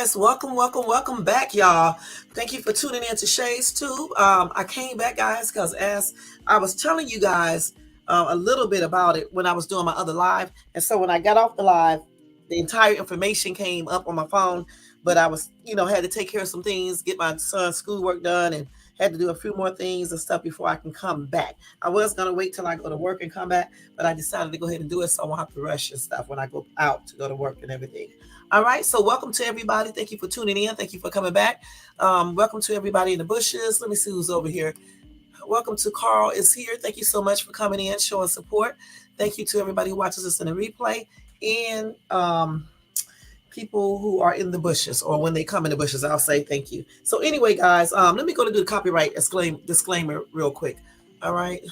guys, welcome back, y'all. Thank you for tuning in to Shay's Tube. I came back, guys, because as I was telling you guys a little bit about it when I was doing my other live, and so when I got off the live, the entire information came up on my phone, but I was, had to take care of some things, get my son's schoolwork done, and had to do a few more things and stuff before I can come back. I was gonna wait till I go to work and come back, but I decided to go ahead and do it so I won't have to rush and stuff when I go out to go to work and everything. All right, so welcome to everybody. Thank you for tuning in. Thank you for coming back. Welcome to everybody in the bushes. Let me see who's over here. Welcome to Carl is here. Thank you so much for coming in, showing support. Thank you to everybody who watches us in the replay and people who are in the bushes, or when they come in the bushes, I'll say thank you. So anyway, guys, let me go to do the copyright disclaimer real quick. All right.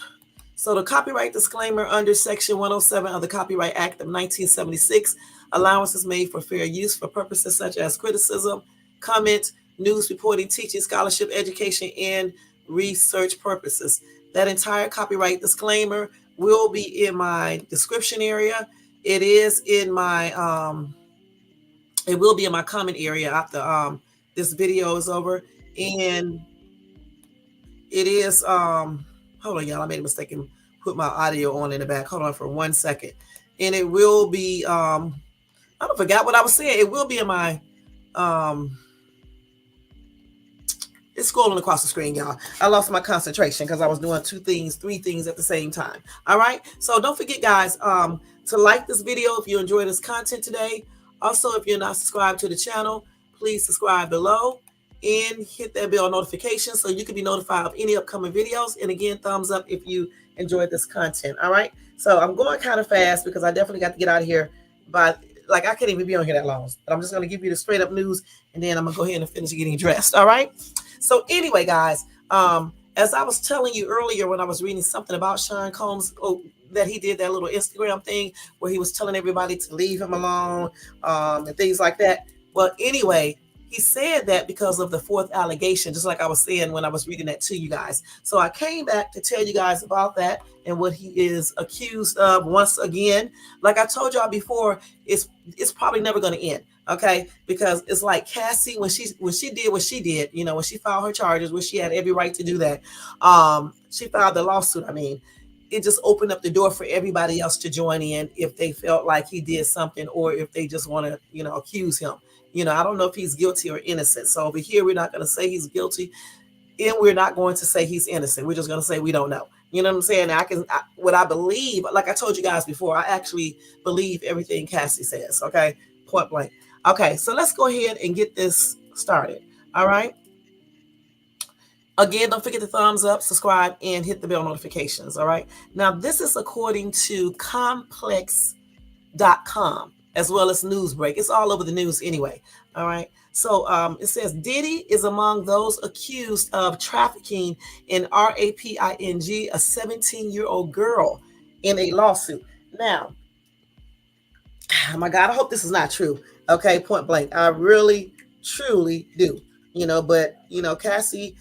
So the copyright disclaimer under Section 107 of the Copyright Act of 1976, allowance is made for fair use for purposes such as criticism, comment, news reporting, teaching, scholarship, education, and research purposes. That entire copyright disclaimer will be in my description area. It is in my it will be in my comment area after this video is over, and it is hold on, y'all, I made a mistake and put my audio on in the back. Hold on for 1 second. And it will be I forgot what I was saying. It will be in my it's scrolling across the screen, y'all. I lost my concentration because I was doing three things at the same time. All right. So don't forget, guys, to like this video if you enjoy this content today. Also, if you're not subscribed to the channel, please subscribe below and hit that bell notification so you can be notified of any upcoming videos. And again, thumbs up if you enjoyed this content. All right. So I'm going kind of fast because I definitely got to get out of here. But like, I can't even be on here that long. But I'm just going to give you the straight up news, and then I'm going to go ahead and finish getting dressed. All right. So anyway, guys, as I was telling you earlier when I was reading something about Sean Combs, that he did that little Instagram thing where he was telling everybody to leave him alone and things like that. Well, anyway, he said that because of the fourth allegation, just like I was saying when I was reading that to you guys. So I came back to tell you guys about that and what he is accused of once again. Like I told y'all before, it's probably never going to end. Okay, because it's like Cassie when she did what she did, when she filed her charges, which she had every right to do that. She filed the lawsuit. I mean, it just opened up the door for everybody else to join in if they felt like he did something, or if they just want to, accuse him. I don't know if he's guilty or innocent. So over here, we're not going to say he's guilty, and we're not going to say he's innocent. We're just going to say we don't know. You know what I'm saying? What I believe, like I told you guys before, I actually believe everything Cassie says. Okay, point blank. Okay, so let's go ahead and get this started. All right. Again, don't forget to thumbs up, subscribe, and hit the bell notifications. All right. Now, this is according to complex.com as well as Newsbreak. It's all over the news anyway. All right. So it says Diddy is among those accused of trafficking in raping a 17-year-old girl in a lawsuit. Now, oh my God, I hope this is not true. Okay, point blank. I really, truly do. But Cassie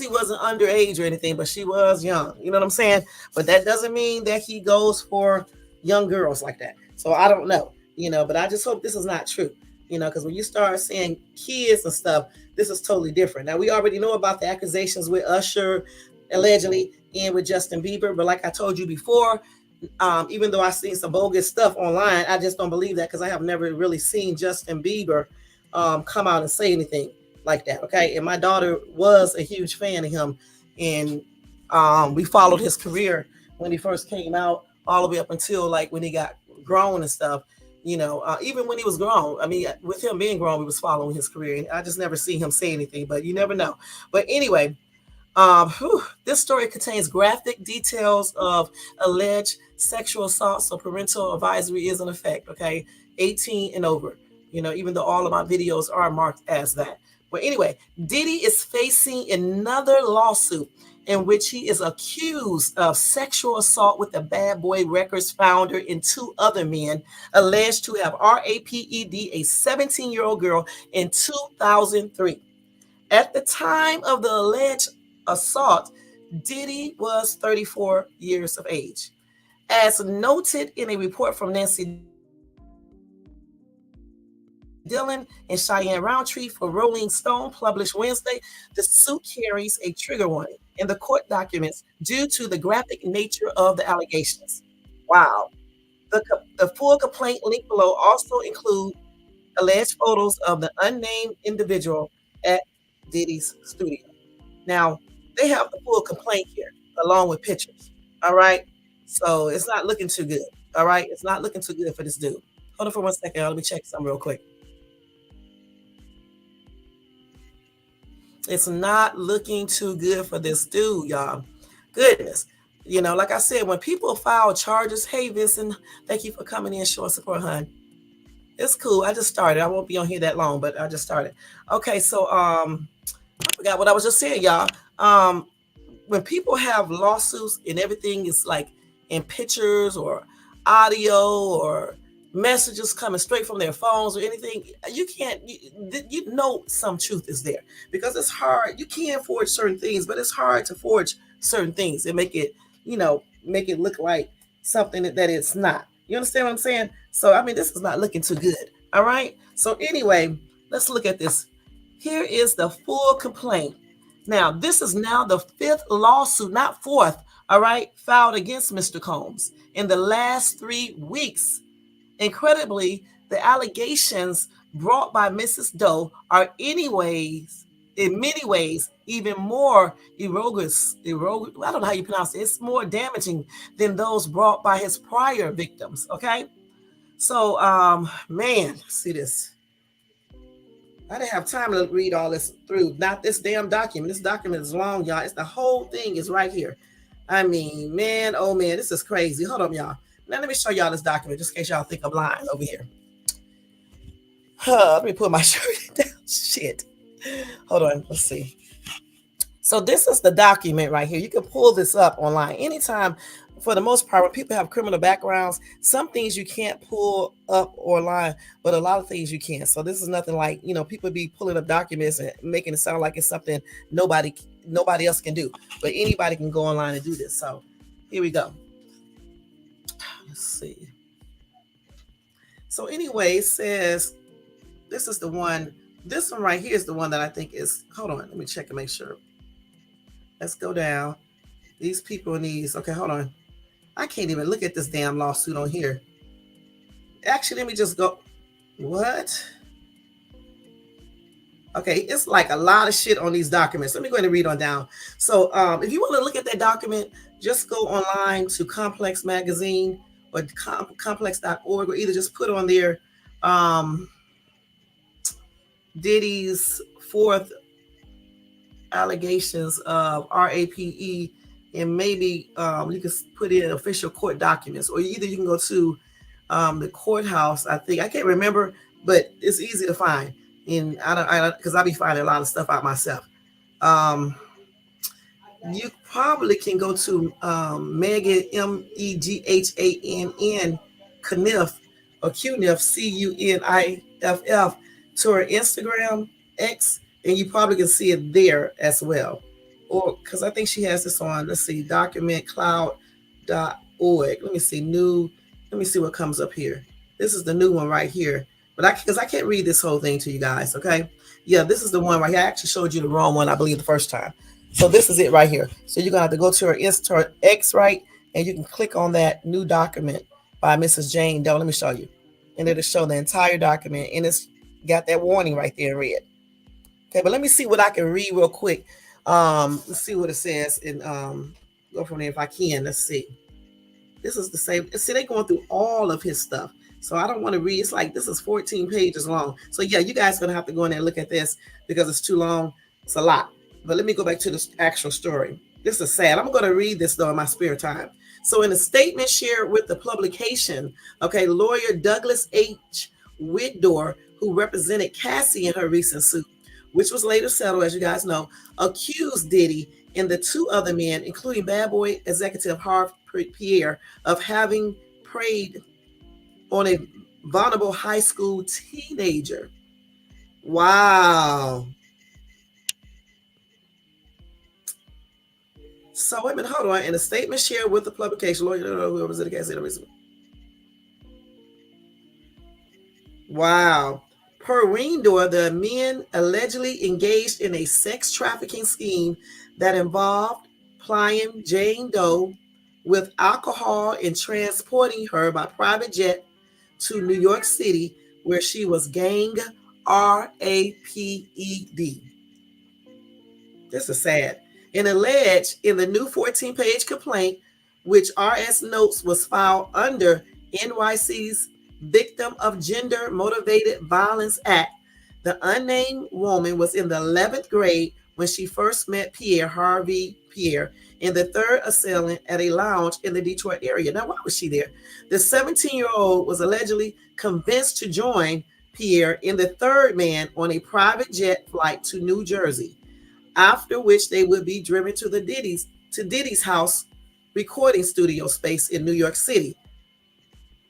wasn't underage or anything, but she was young. You know what I'm saying? But that doesn't mean that he goes for young girls like that. So I don't know. But I just hope this is not true. Because when you start saying kids and stuff, this is totally different. Now, we already know about the accusations with Usher, allegedly, and with Justin Bieber. But like I told you before, even though I've seen some bogus stuff online, I just don't believe that because I have never really seen Justin Bieber come out and say anything like that. Okay. And my daughter was a huge fan of him. And we followed his career when he first came out all the way up until like when he got grown and stuff, even when he was grown. I mean, with him being grown, we was following his career. And I just never seen him say anything, but you never know. But anyway, this story contains graphic details of alleged sexual assault, so parental advisory is in effect, okay? 18 and over, even though all of my videos are marked as that. But anyway, Diddy is facing another lawsuit in which he is accused of sexual assault with the Bad Boy Records founder and two other men alleged to have raped a 17-year-old girl in 2003. At the time of the alleged assault, Diddy was 34 years of age. As noted in a report from Nancy Dillon and Cheyenne Roundtree for Rolling Stone published Wednesday, the suit carries a trigger warning in the court documents due to the graphic nature of the allegations. Wow. The full complaint link below also include alleged photos of the unnamed individual at Diddy's studio. Now, they have the full complaint here along with pictures. All right. So it's not looking too good. All right. It's not looking too good for this dude. Hold on for 1 second. Let me check something real quick. It's not looking too good for this dude, y'all. Goodness. You know, like I said, when people file charges, hey, Vincent, thank you for coming in, showing support, hon. It's cool. I just started. I won't be on here that long, but I just started. Okay, so I forgot what I was just saying, y'all. When people have lawsuits and everything is like in pictures or audio or messages coming straight from their phones or anything, you can't, you know, some truth is there because it's hard. You can forge certain things, but it's hard to forge certain things and make it, you know, make it look like something that it's not. You understand what I'm saying? So, I mean, this is not looking too good. All right. So, anyway, let's look at this. Here is the full complaint. Now, this is now the 5th lawsuit, not 4th, all right, filed against Mr. Combs in the last 3 weeks. Incredibly, the allegations brought by Mrs. Doe are anyways, in many ways, even more egregious. I don't know how you pronounce it. It's more damaging than those brought by his prior victims, okay? So, man, see this. I didn't have time to read all this through. Not this damn document. This document is long, y'all. It's the whole thing is right here. I mean, man, oh man, this is crazy. Hold on, y'all. Now let me show y'all this document just in case y'all think I'm lying over here. Let me put my shirt down. Shit. Hold on. Let's see. So this is the document right here. You can pull this up online anytime. For the most part, when people have criminal backgrounds, some things you can't pull up online, but a lot of things you can. So this is nothing like, you know, people be pulling up documents and making it sound like it's something nobody else can do, but anybody can go online and do this. So here we go. Let's see. So anyway, it says this is the one. This one right here is the one that I think is. Hold on, let me check and make sure. Let's go down. These people in these. Okay, hold on. I can't even look at this damn lawsuit on here. Actually, let me just go. What? Okay, it's like a lot of shit on these documents. Let me go ahead and read on down. So if you want to look at that document, just go online to Complex Magazine or complex.org, or either just put on there Diddy's 4th allegations of RAPE, and maybe you can put in official court documents, or either you can go to the courthouse. I think I can't remember, but it's easy to find. And I because I be finding a lot of stuff out myself. You probably can go to Megan Meghann Cuniff or Cuniff CUNIFF to her Instagram X, and you probably can see it there as well. Or because I think she has this on, let's see, documentcloud.org. Let me see, let me see what comes up here. This is the new one right here. But because I can't read this whole thing to you guys, okay? Yeah, this is the one right here. I actually showed you the wrong one, I believe, the first time. So this is it right here. So you're gonna have to go to her Insta X, right? And you can click on that new document by Mrs. Jane Doe. Let me show you. And it'll show the entire document, and it's got that warning right there in red. Okay, but let me see what I can read real quick. Let's see what it says and go from there if I can. Let's see. This is the same. See, they're going through all of his stuff. So I don't want to read. It's like this is 14 pages long. So yeah, you guys are gonna have to go in there and look at this because it's too long. It's a lot. But let me go back to the actual story. This is sad. I'm going to read this though in my spare time. So in a statement shared with the publication, okay, lawyer Douglas H. Whitdore, who represented Cassie in her recent suit, which was later settled, as you guys know, accused Diddy and the 2 other men, including Bad Boy executive Harv Pierre, of having preyed on a vulnerable high school teenager. Wow. So wait a minute, hold on. In a statement shared with the publication, lawyer, whoever was in the case, wow. Per Reendor, the men allegedly engaged in a sex trafficking scheme that involved plying Jane Doe with alcohol and transporting her by private jet to New York City, where she was ganged raped. This is sad. And alleged in the new 14-page complaint, which RS notes was filed under NYC's Victim of Gender Motivated Violence Act, the unnamed woman was in the 11th grade when she first met Pierre Harvey Pierre and the third assailant at a lounge in the Detroit area. Now, why was she there? The 17-year-old was allegedly convinced to join Pierre and the third man on a private jet flight to New Jersey, after which they would be driven to Diddy's house recording studio space in New York City.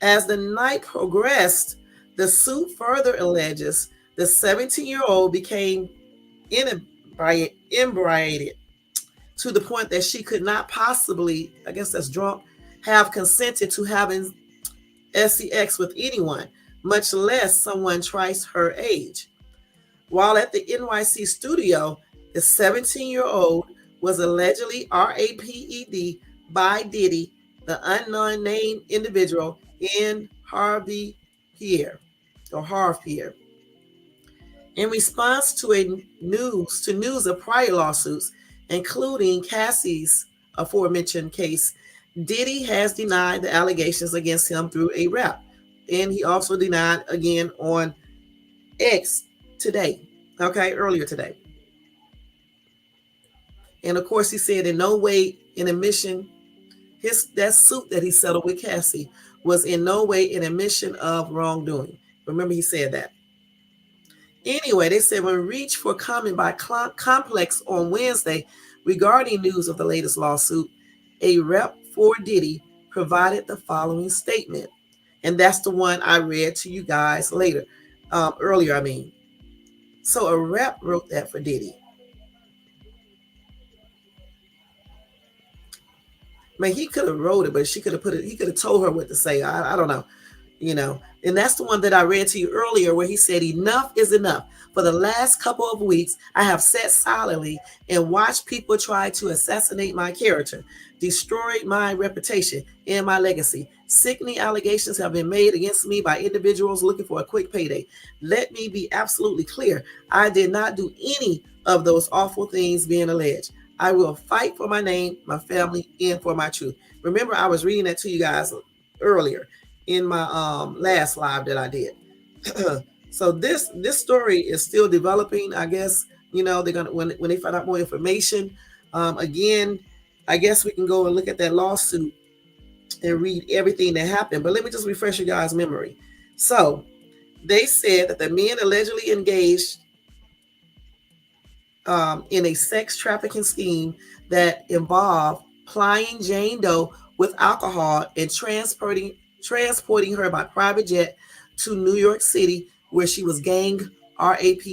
As the night progressed, the suit further alleges the 17-year-old became inebriated to the point that she could not possibly, I guess that's drunk, have consented to having sex with anyone, much less someone twice her age. While at the NYC studio, the 17-year-old was allegedly raped by Diddy, the unknown named individual, in Harvey Pierre. In response to news of prior lawsuits, including Cassie's aforementioned case, Diddy has denied the allegations against him through a rep. And he also denied again on X today, earlier today. And of course, he said in no way an admission, that suit that he settled with Cassie was in no way an admission of wrongdoing. Remember, he said that. Anyway, they said when reached for comment by Complex on Wednesday regarding news of the latest lawsuit, a rep for Diddy provided the following statement. And that's the one I read to you guys earlier. So a rep wrote that for Diddy. He could have wrote it, but she could have he could have told her what to say. I don't know. And that's the one that I read to you earlier where he said, enough is enough. For the last couple of weeks, I have sat silently and watched people try to assassinate my character, destroy my reputation and my legacy. Sickening allegations have been made against me by individuals looking for a quick payday. Let me be absolutely clear. I did not do any of those awful things being alleged. I will fight for my name, my family, and for my truth. Remember, I was reading that to you guys earlier in my last live that I did. So this story is still developing. I guess they're gonna when they find out more information. Again, I guess we can go and look at that lawsuit and read everything that happened. But let me just refresh your guys' memory. So they said that the men allegedly engaged in a sex trafficking scheme that involved plying Jane Doe with alcohol and transporting her by private jet to New York City, where she was ganged raped.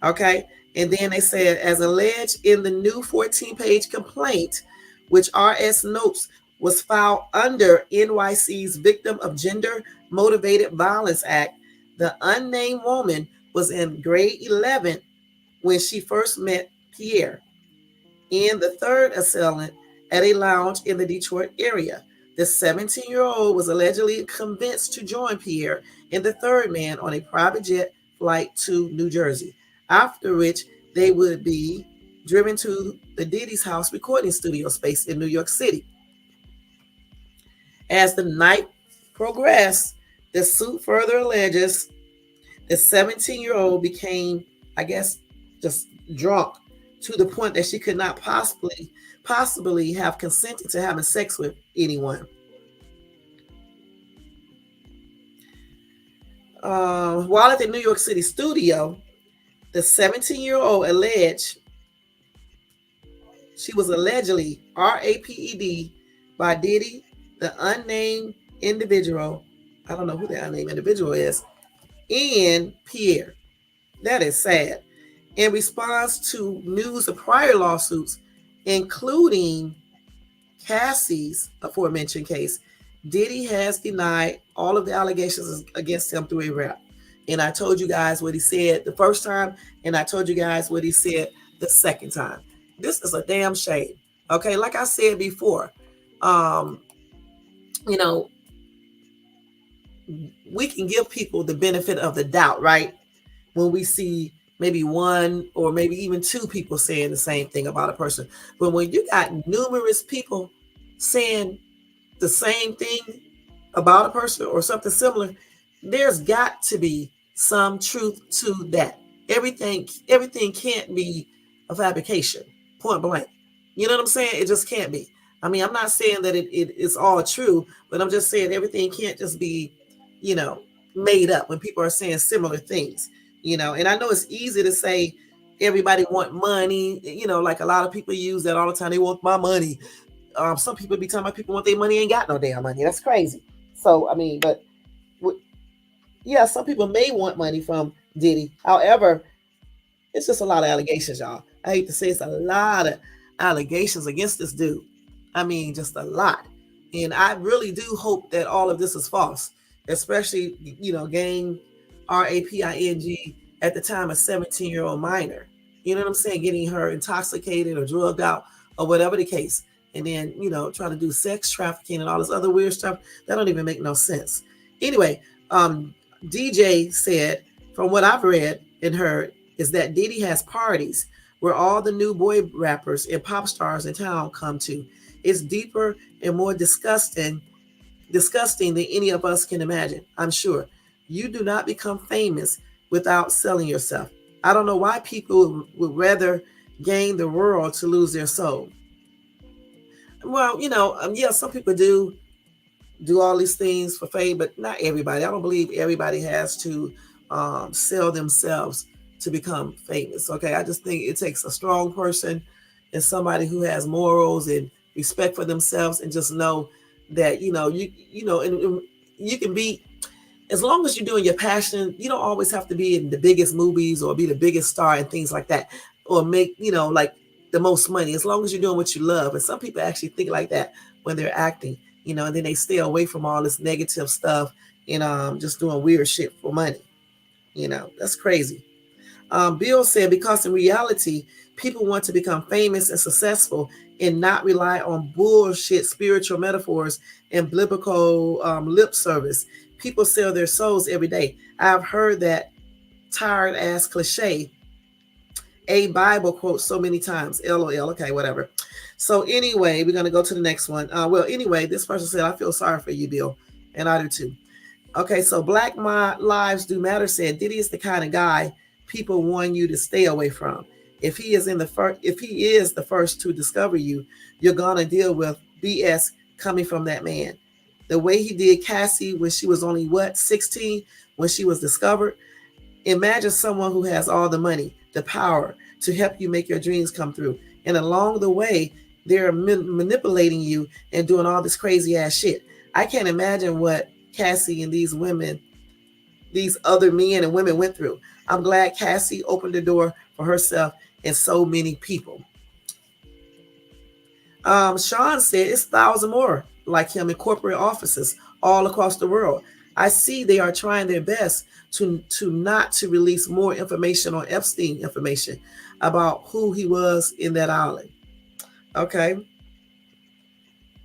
Okay. And then they said, as alleged in the new 14-page complaint, which RS notes was filed under NYC's Victim of Gender Motivated Violence Act, the unnamed woman was in grade 11 when she first met Pierre and the third assailant at a lounge in the Detroit area. The 17-year-old was allegedly convinced to join Pierre and the third man on a private jet flight to New Jersey, after which they would be driven to the Diddy's house recording studio space in New York City. As the night progressed, the suit further alleges the 17-year-old became, I guess, just drunk to the point that she could not possibly have consented to having sex with anyone. While at the New York City studio, the 17-year-old alleged she was allegedly raped by Diddy, the unnamed individual. I don't know who the unnamed individual is, and Pierre. That is sad. In response to news of prior lawsuits, including Cassie's aforementioned case, Diddy has denied all of the allegations against him through a rap. And I told you guys what he said the first time, and I told you guys what he said the second time. This is a damn shame. Okay, like I said before, um, you know, we can give people the benefit of the doubt, right? When we see maybe one or maybe even two people saying the same thing about a person. But when you got numerous people saying the same thing about a person or something similar, there's got to be some truth to that. Everything can't be a fabrication, point blank. You know what I'm saying? It just can't be. I mean, I'm not saying that it is all true, but I'm just saying everything can't just be, you know, made up when people are saying similar things, you know. And I know it's easy to say everybody want money, you know, like a lot of people use that all the time. They want my money. Some people be talking about people want their money, ain't got no damn money. That's crazy. So I mean, but yeah, some people may want money from Diddy. However, it's just a lot of allegations, y'all. I hate to say it's a lot of allegations against this dude. I mean, just a lot. And I really do hope that all of this is false, especially, you know, gang Raping at the time a 17-year-old minor. You know what I'm saying? Getting her intoxicated or drugged out or whatever the case. And then, you know, trying to do sex trafficking and all this other weird stuff. That don't even make no sense. Anyway, DJ said, from what I've read and heard, is that Diddy has parties where all the new boy rappers and pop stars in town come to. It's deeper and more disgusting than any of us can imagine, I'm sure. You do not become famous without selling yourself. I don't know why people would rather gain the world to lose their soul. Well, you know, yeah, some people do all these things for fame, but not everybody. I don't believe everybody has to sell themselves to become famous. Okay, I just think it takes a strong person and somebody who has morals and respect for themselves, and just know that you know, and you can be, as long as you're doing your passion. You don't always have to be in the biggest movies or be the biggest star and things like that, or make, you know, like the most money. As long as you're doing what you love, and some people actually think like that when they're acting, you know, and then they stay away from all this negative stuff and just doing weird shit for money. You know, that's crazy. Bill said, because in reality, people want to become famous and successful and not rely on bullshit spiritual metaphors and biblical lip service. People sell their souls every day. I've heard that tired ass cliche, a Bible quote, so many times. LOL. Okay, whatever. So anyway, we're gonna go to the next one. Well, anyway, this person said, "I feel sorry for you, Bill," and I do too. Okay, so Black Lives Do Matter said Diddy is the kind of guy people warn you to stay away from. If he is the first to discover you, you're gonna deal with BS coming from that man. The way he did Cassie when she was only 16 when she was discovered. Imagine someone who has all the money, the power to help you make your dreams come through, and along the way, they're manipulating you and doing all this crazy ass shit. I can't imagine what Cassie and these other men and women went through. I'm glad Cassie opened the door for herself and so many people. Sean said it's thousands more like him in corporate offices all across the world. I see they are trying their best to not to release more information on Epstein information about who he was in that island. Okay.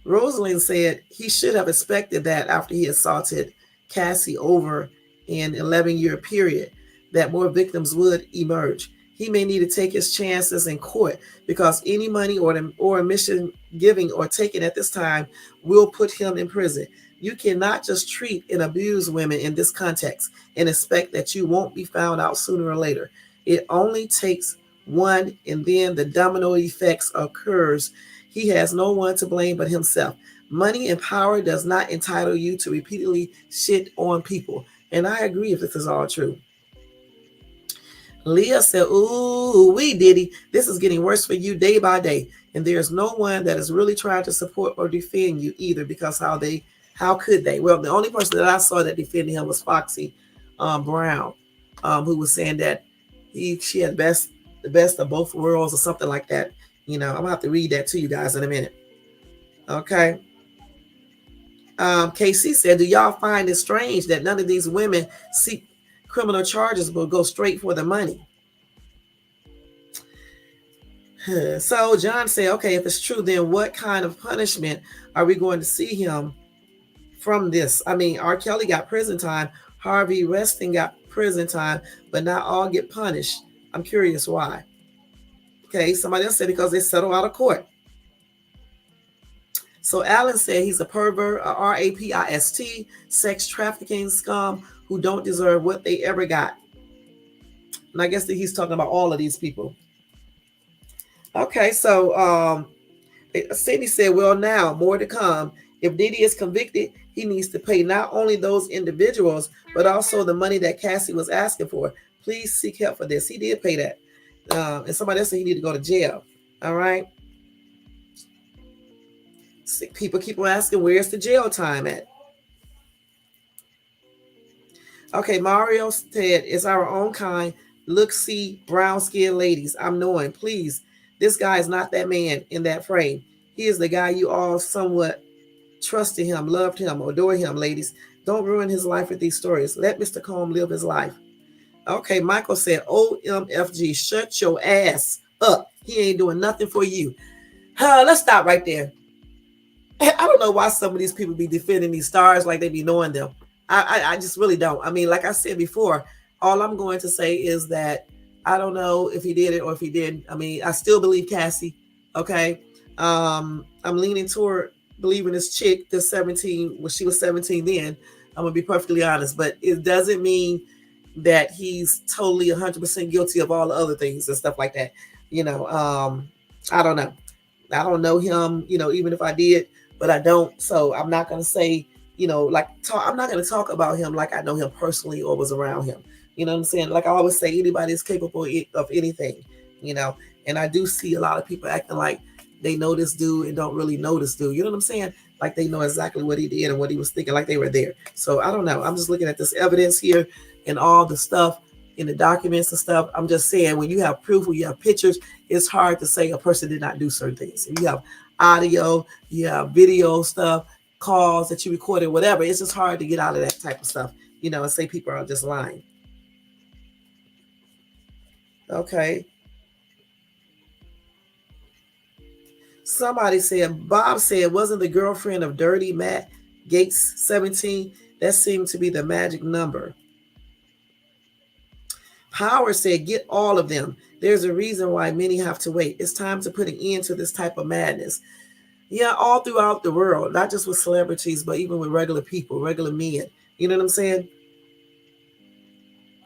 Rosalind said he should have expected that after he assaulted Cassie over an 11-year period, that more victims would emerge. He may need to take his chances in court because any money or admission giving or taken at this time will put him in prison. You cannot just treat and abuse women in this context and expect that you won't be found out sooner or later. It only takes one, and then the domino effects occurs. He has no one to blame but himself. Money and power does not entitle you to repeatedly shit on people. And I agree if this is all true. Leah said, ooh, we Diddy. This is getting worse for you day by day. And there's no one that is really trying to support or defend you either, because how could they? Well, the only person that I saw that defended him was Foxy Brown, who was saying that she had the best of both worlds or something like that. You know, I'm gonna have to read that to you guys in a minute. Okay. KC said, do y'all find it strange that none of these women seek criminal charges will go straight for the money. So John said, okay, if it's true, then what kind of punishment are we going to see him from this? I mean, R. Kelly got prison time, Harvey Weinstein got prison time, but not all get punished. I'm curious why. Okay, somebody else said because they settle out of court. So Allen said he's a pervert, a rapist, sex trafficking scum who don't deserve what they ever got. And I guess that he's talking about all of these people. Okay, so Cindy said, well, now more to come. If Diddy is convicted, he needs to pay not only those individuals, but also the money that Cassie was asking for. Please seek help for this. He did pay that. And somebody else said he need to go to jail. All right. People keep on asking, where's the jail time at? Okay, Mario said, it's our own kind. Look, see, brown-skinned ladies. I'm knowing, please. This guy is not that man in that frame. He is the guy you all somewhat trusted him, loved him, adore him, ladies. Don't ruin his life with these stories. Let Mr. Combe live his life. Okay, Michael said, OMFG, shut your ass up. He ain't doing nothing for you. Let's stop right there. I don't know why some of these people be defending these stars like they be knowing them. I just really don't. I mean, like I said before, all I'm going to say is that I don't know if he did it or if he didn't. I mean, I still believe Cassie. Okay. I'm leaning toward believing this chick, this 17, when she was 17 then. I'm going to be perfectly honest. But it doesn't mean that he's totally 100% guilty of all the other things and stuff like that. You know, I don't know. I don't know him, you know, even if I did, but I don't. So I'm not going to say, you know, like, I'm not going to talk about him like I know him personally or was around him. You know what I'm saying? Like I always say, anybody is capable of anything, you know, and I do see a lot of people acting like they know this dude and don't really know this dude. You know what I'm saying? Like they know exactly what he did and what he was thinking, like they were there. So I don't know. I'm just looking at this evidence here and all the stuff in the documents and stuff. I'm just saying, when you have proof, when you have pictures, it's hard to say a person did not do certain things. If you have audio, you have video stuff, calls that you recorded, whatever, it's just hard to get out of that type of stuff, you know, and say people are just lying. Okay. Somebody said, Bob said, wasn't the girlfriend of Dirty Matt Gates 17? That seemed to be the magic number. Howard said, get all of them. There's a reason why many have to wait. It's time to put an end to this type of madness. Yeah, all throughout the world, not just with celebrities, but even with regular people, regular men. You know what I'm saying?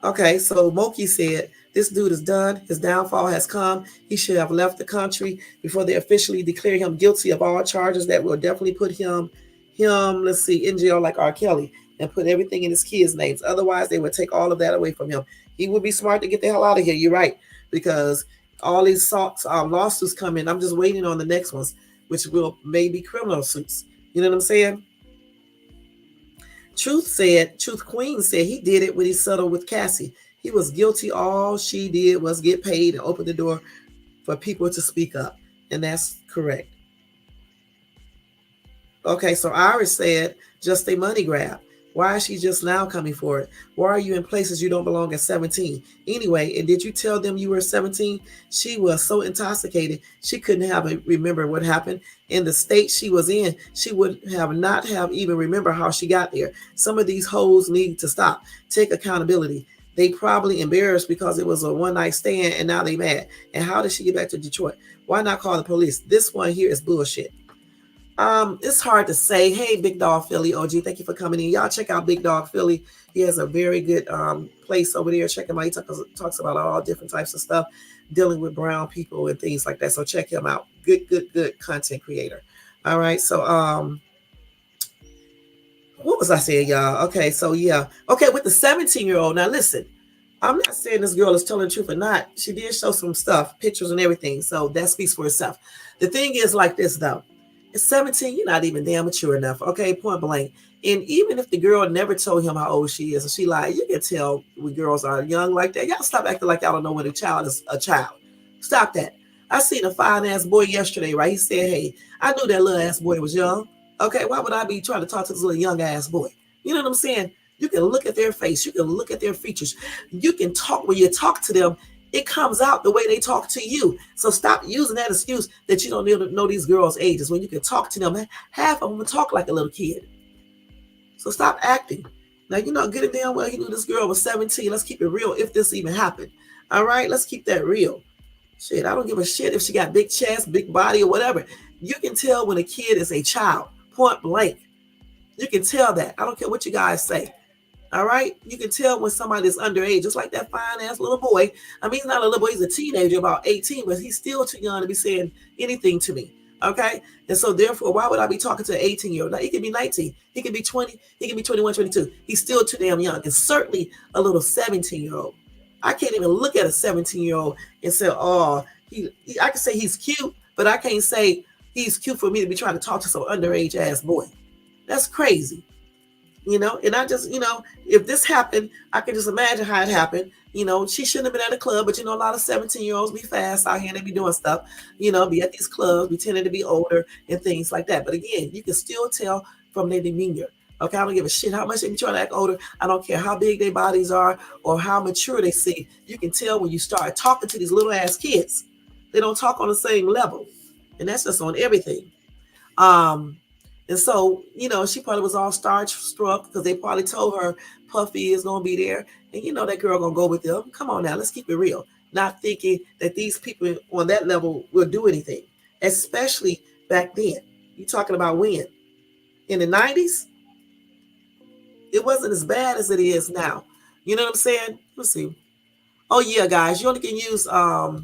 Okay, so Moki said, this dude is done. His downfall has come. He should have left the country before they officially declare him guilty of all charges that will definitely put him, let's see, in jail like R. Kelly and put everything in his kids' names. Otherwise, they would take all of that away from him. He would be smart to get the hell out of here. You're right, because all these lawsuits come in. I'm just waiting on the next ones, which will maybe criminal suits. You know what I'm saying? Truth Queen said he did it when he settled with Cassie. He was guilty. All she did was get paid and open the door for people to speak up. And that's correct. Okay, so Iris said, just a money grab. Why is she just now coming for it? Why are you in places you don't belong at 17? Anyway, and did you tell them you were 17? She was so intoxicated, she couldn't have remember what happened. In the state she was in, she would have not have even remember how she got there. Some of these hoes need to stop. Take accountability. They probably embarrassed because it was a one-night stand and now they mad. And how did she get back to Detroit? Why not call the police? This one here is bullshit. It's hard to say. Hey, Big Dog Philly, OG, thank you for coming in. Y'all check out Big Dog Philly. He has a very good place over there. Check him out. He talks about all different types of stuff dealing with brown people and things like that. So check him out. Good content creator. All right. So what was I saying, y'all? Okay, so yeah. Okay, with the 17-year-old. Now listen, I'm not saying this girl is telling the truth or not. She did show some stuff, pictures and everything. So that speaks for itself. The thing is like this though. At 17, you're not even damn mature enough. Okay, point blank. And even if the girl never told him how old she is and she lied, you can tell when girls are young like that. Y'all stop acting like y'all don't know when a child is a child. Stop that. I seen a fine-ass boy yesterday, right? He said, hey, I knew that little ass boy was young. Okay, why would I be trying to talk to this little young ass boy? You know what I'm saying? You can look at their face. You can look at their features. You can talk. When you talk to them, it comes out the way they talk to you. So stop using that excuse that you don't know these girls' ages. When you can talk to them, half of them talk like a little kid. So stop acting. Now, you know, getting damn well, you knew this girl was 17. Let's keep it real if this even happened. All right, let's keep that real. Shit, I don't give a shit if she got big chest, big body, or whatever. You can tell when a kid is a child, point blank. You can tell that. I don't care what you guys say. All right, you can tell when somebody's underage, just like that fine ass little boy. I mean, he's not a little boy; he's a teenager, about 18, but he's still too young to be saying anything to me. Okay, and so therefore, why would I be talking to an 18-year-old? Now, he could be 19, he could be 20, he could be 21, 22. He's still too damn young, and certainly a little 17-year-old. I can't even look at a 17-year-old and say, "Oh, I can say he's cute," but I can't say he's cute for me to be trying to talk to some underage ass boy. That's crazy. And I just, if this happened, I can just imagine how it happened. She shouldn't have been at a club, but a lot of 17-year-olds be fast out here and they be doing stuff, be at these clubs, be tending to be older and things like that. But again, you can still tell from their demeanor. Okay, I don't give a shit how much they be trying to act older. I don't care how big their bodies are or how mature they seem. You can tell when you start talking to these little ass kids. They don't talk on the same level. And that's just on everything. Um, and so, she probably was all starstruck because they probably told her Puffy is going to be there. And that girl going to go with them. Come on now, let's keep it real. Not thinking that these people on that level will do anything, especially back then. You talking about when? In the 90s? It wasn't as bad as it is now. You know what I'm saying? Let's see. Oh, yeah, guys, you only can use no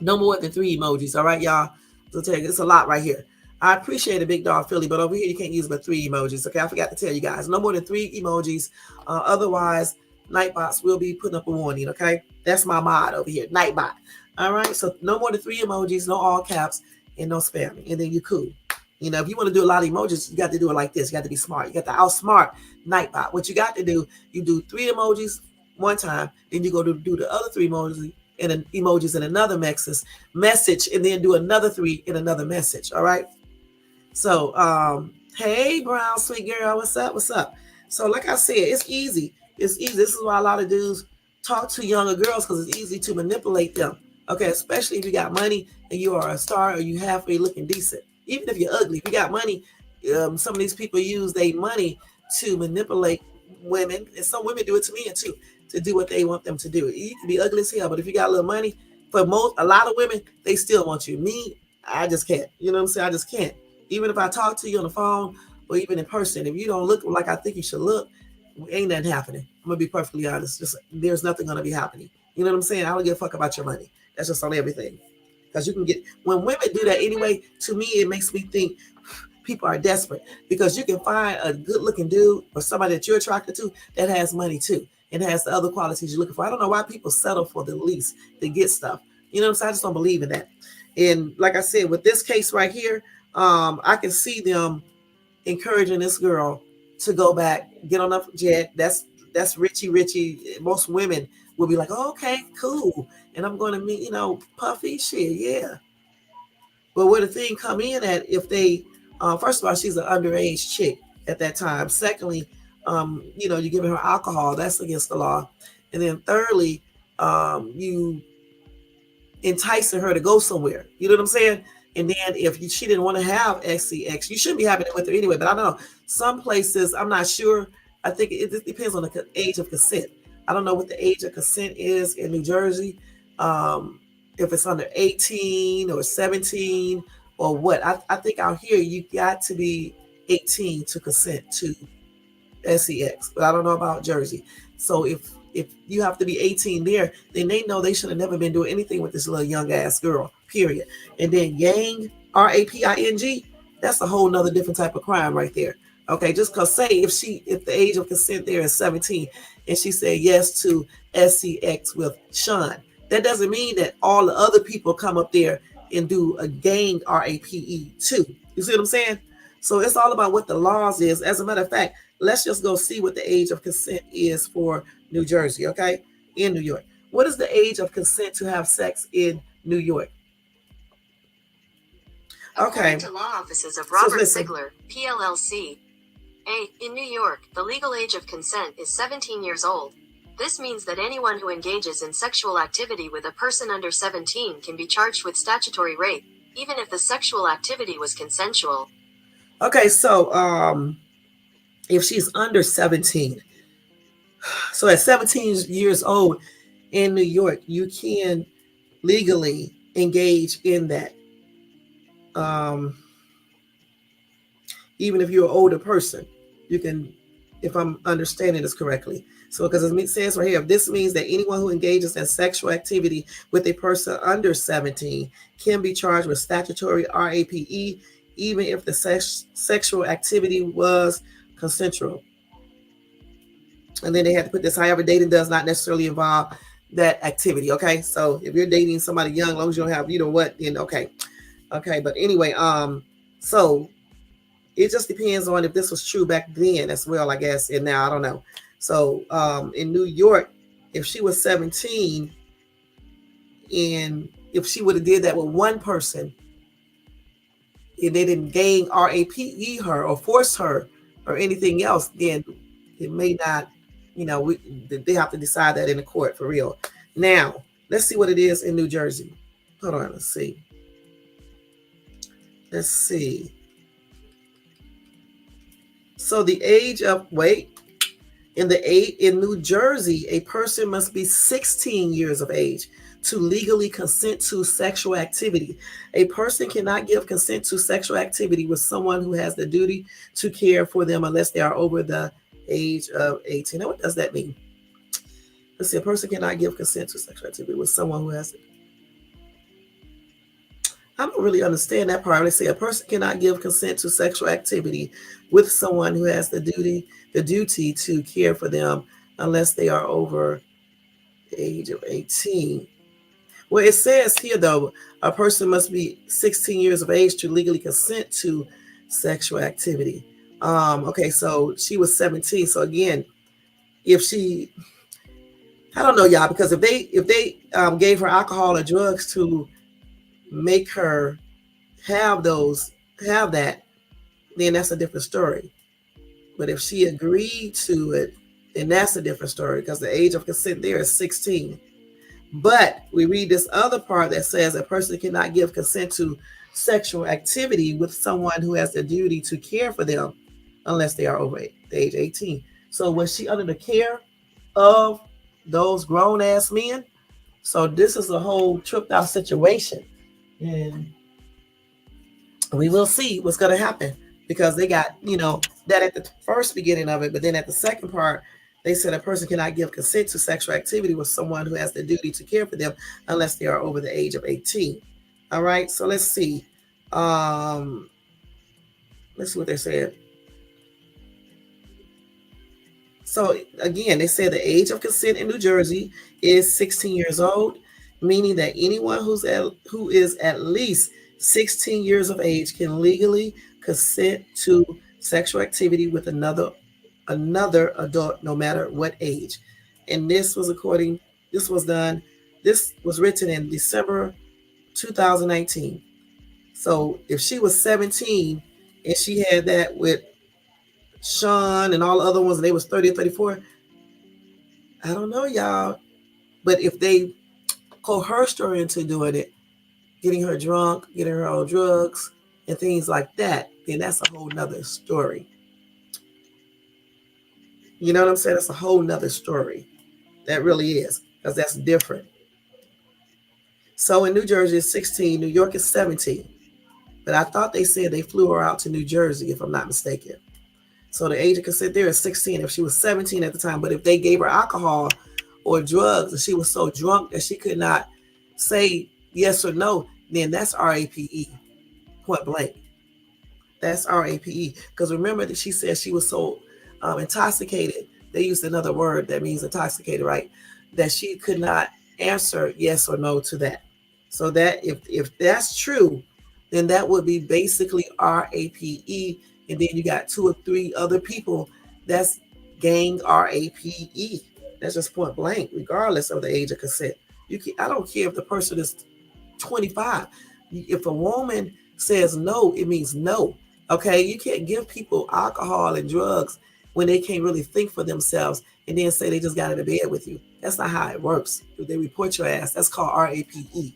more than 3 emojis. All right, y'all? So tell you, it's a lot right here. I appreciate a big dog Philly, but over here you can't use but 3 emojis. Okay, I forgot to tell you guys. No more than 3 emojis. Otherwise, Nightbots will be putting up a warning. Okay, that's my mod over here, Nightbot. All right, so no more than 3 emojis, no all caps, and no spamming, and then you're cool. If you want to do a lot of emojis, you got to do it like this. You got to be smart. You got to outsmart Nightbot. What you got to do, you do 3 emojis one time, then you go to do the other 3 emojis in another message, and then do another 3 in another message. All right. So, hey, brown sweet girl, what's up? What's up? So, like I said, it's easy. It's easy. This is why a lot of dudes talk to younger girls because it's easy to manipulate them. Okay, especially if you got money and you are a star or you halfway looking decent. Even if you're ugly, if you got money, some of these people use their money to manipulate women, and some women do it to me too, to do what they want them to do. You can be ugly as hell, but if you got a little money, for a lot of women, they still want you. Me, I just can't. You know what I'm saying? I just can't. Even if I talk to you on the phone or even in person, if you don't look like I think you should look, ain't nothing happening. I'm gonna be perfectly honest. Just there's nothing gonna be happening. You know what I'm saying? I don't give a fuck about your money. That's just on everything. Because you can get when women do that anyway, to me it makes me think people are desperate because you can find a good looking dude or somebody that you're attracted to that has money too and has the other qualities you're looking for. I don't know why people settle for the least to get stuff. You know what I'm saying? I just don't believe in that. And like I said, with this case right here, I can see them encouraging this girl to go back, get on a jet. That's Richie. Most women will be like, oh, okay, cool. And I'm going to meet, Puffy shit, yeah. But where the thing come in at, if they, first of all, she's an underage chick at that time. Secondly, you're giving her alcohol. That's against the law. And then thirdly, you enticing her to go somewhere. You know what I'm saying? And then if she didn't want to have XCX, you shouldn't be having it with her anyway. But I don't know. Some places, I'm not sure. I think it depends on the age of consent. I don't know what the age of consent is in New Jersey. If it's under 18 or 17 or what. I think out here you got to be 18 to consent to SEX. But I don't know about Jersey. So if you have to be 18 there, then they know they should have never been doing anything with this little young ass girl, period. And then Yang, Raping, that's a whole nother different type of crime right there. Okay, just because say if the age of consent there is 17 and she said yes to SCX with Sean, that doesn't mean that all the other people come up there and do a gang RAPE too. You see what I'm saying? So it's all about what the laws is. As a matter of fact, let's just go see what the age of consent is for New Jersey, okay? In New York. What is the age of consent to have sex in New York? Okay. According to law offices of Robert Sigler, PLLC. 8. In New York, the legal age of consent is 17 years old. This means that anyone who engages in sexual activity with a person under 17 can be charged with statutory rape, even if the sexual activity was consensual. Okay, so if she's under 17, so at 17 years old in New York, you can legally engage in that. Um, Even if you're an older person, you can, if I'm understanding this correctly. So, because it says right here, this means that anyone who engages in sexual activity with a person under 17 can be charged with statutory RAPE, even if the sexual activity was consensual. And then they had to put this, however, dating does not necessarily involve that activity. Okay, so if you're dating somebody young, as long as you don't have, you know what, then okay, okay. But anyway, so it just depends on if this was true back then as well, I guess, and now I don't know. So in New York, if she was 17, and if she would have did that with one person, and they didn't gang RAPE her or force her or anything else, then it may not, they have to decide that in the court for real. Now, let's see what it is in New Jersey. Hold on, let's see. Let's see. So the age of, in New Jersey, a person must be 16 years of age to legally consent to sexual activity. A person cannot give consent to sexual activity with someone who has the duty to care for them unless they are over the age of 18. Now, what does that mean? Let's see, a person cannot give consent to sexual activity with someone who has it. I don't really understand that part. They say a person cannot give consent to sexual activity with someone who has the duty to care for them unless they are over the age of 18. Well, it says here, though, a person must be 16 years of age to legally consent to sexual activity. Okay, so she was 17. So again, if she, I don't know, y'all, because if they gave her alcohol or drugs to make her have that, then that's a different story. But if she agreed to it, then that's a different story because the age of consent there is 16. But we read this other part that says a person cannot give consent to sexual activity with someone who has the duty to care for them unless they are over the age 18. So was she under the care of those grown ass men? So this is a whole tripped out situation. And we will see what's going to happen because they got, that at the first beginning of it, but then at the second part, they said a person cannot give consent to sexual activity with someone who has the duty to care for them unless they are over the age of 18. All right, so let's see. Let's see what they said. So again, they said the age of consent in New Jersey is 16 years old, meaning that anyone who is at least 16 years of age can legally consent to sexual activity with another adult, no matter what age. And this was written in December 2019. So if she was 17 and she had that with Sean and all the other ones, and they was 30 or 34, I don't know, y'all. But if they coerced her into doing it, getting her drunk, getting her on drugs, and things like that, then that's a whole nother story. You know what I'm saying? That's a whole nother story. That really is, because that's different. So in New Jersey, it's 16. New York is 17. But I thought they said they flew her out to New Jersey, if I'm not mistaken. So the age of consent there is 16 if she was 17 at the time. But if they gave her alcohol or drugs and she was so drunk that she could not say yes or no, then that's RAPE, point blank. That's RAPE. Because remember that she said she was so intoxicated. They used another word that means intoxicated, right? That she could not answer yes or no to that. So that if that's true, then that would be basically RAPE. And then you got 2 or 3 other people that's gang RAPE. That's just point blank, regardless of the age of consent. I don't care if the person is 25. If a woman says no, it means no. Okay, you can't give people alcohol and drugs when they can't really think for themselves and then say they just got out of bed with you. That's not how it works. If they report your ass, that's called RAPE.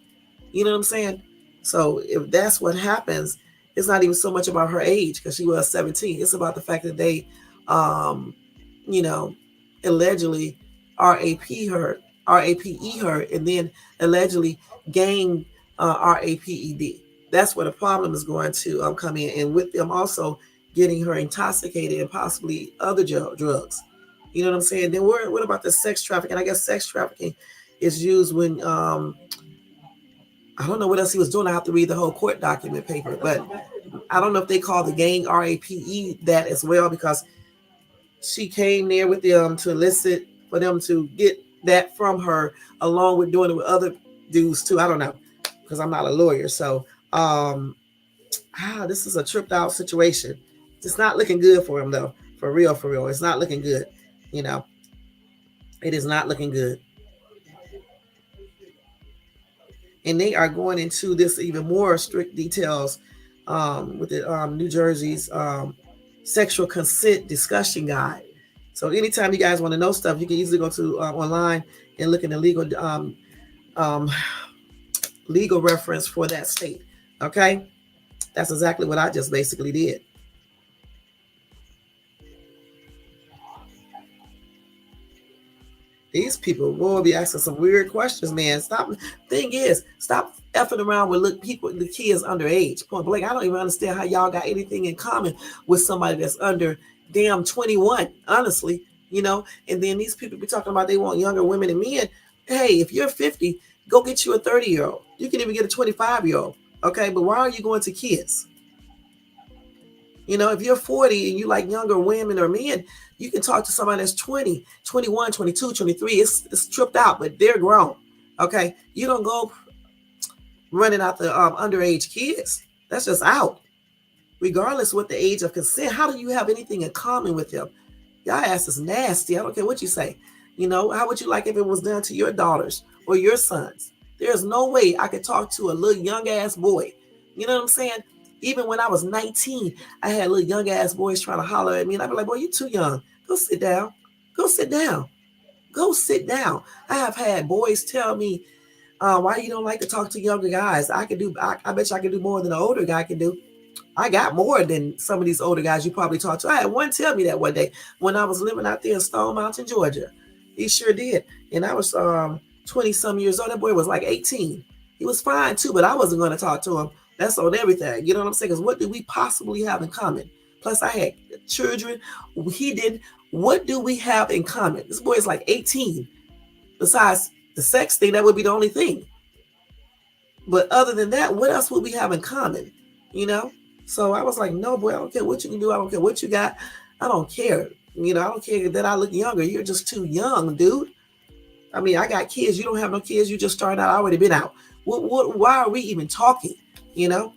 You know what I'm saying? So if that's what happens, it's not even so much about her age because she was 17. It's about the fact that they, um, you know, allegedly RAP her, RAPE her, and then allegedly gained RAPED. That's where the problem is going to come in, and with them also getting her intoxicated and possibly other drugs. You know what I'm saying? Then what about the sex trafficking? I guess sex trafficking is used when I don't know what else he was doing. I have to read the whole court document paper, but I don't know if they call the gang RAPE that as well because she came there with them to elicit for them to get that from her, along with doing it with other dudes too. I don't know because I'm not a lawyer, so this is a tripped out situation. It's not looking good for him though. For real, for real, it's not looking good. You know, it is not looking good. And they are going into this even more strict details with the New Jersey's sexual consent discussion guide. So anytime you guys want to know stuff, you can easily go to online and look in the um, legal reference for that state. Okay, that's exactly what I just basically did. These people will be asking some weird questions, man. Stop. Thing is, stop effing around with people, the kids underage. Point blank. I don't even understand how y'all got anything in common with somebody that's under damn 21. Honestly, you know. And then these people be talking about they want younger women and men. Hey, if you're 50, go get you a 30-year-old. You can even get a 25-year-old. Okay, but why are you going to kids? You know, if you're 40 and you like younger women or men, you can talk to somebody that's 20, 21, 22, 23. It's tripped out, but they're grown. Okay. You don't go running out the underage kids. That's just out. Regardless what the age of consent, how do you have anything in common with them? Y'all ass is nasty. I don't care what you say. You know, how would you like if it was done to your daughters or your sons? There's no way I could talk to a little young ass boy. You know what I'm saying? Even when I was 19, I had little young ass boys trying to holler at me, and I'd be like, boy, you too young. Go sit down. Go sit down. Go sit down. I have had boys tell me, why you don't like to talk to younger guys? I bet you I can do more than an older guy can do. I got more than some of these older guys you probably talked to. I had one tell me that one day when I was living out there in Stone Mountain, Georgia. He sure did. And I was 20 some years old. That boy was like 18. He was fine too, but I wasn't going to talk to him. That's on everything. You know what I'm saying? Because what do we possibly have in common? Plus, I had children. He did. What do we have in common? This boy is like 18. Besides the sex thing, that would be the only thing. But other than that, what else would we have in common? You know? So I was like, no, boy, I don't care what you can do. I don't care what you got. I don't care. You know, I don't care that I look younger. You're just too young, dude. I mean, I got kids. You don't have no kids. You just started out. I already been out. Why are we even talking? You know?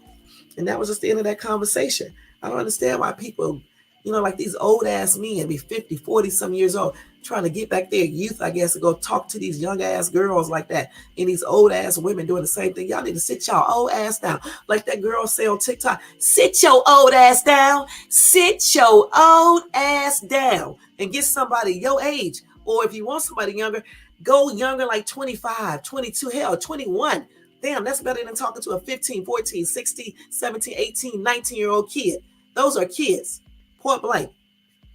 And that was just the end of that conversation. I don't understand why people, you know, like these old ass men be 50, 40 some years old, trying to get back their youth, I guess, to go talk to these young ass girls like that. And these old ass women doing the same thing. Y'all need to sit y'all old ass down. Like that girl say on TikTok, sit your old ass down. Sit your old ass down and get somebody your age. Or if you want somebody younger, go younger like 25, 22, hell, 21. Damn, that's better than talking to a 15, 14, 16, 17, 18, 19-year-old kid. Those are kids, point blank.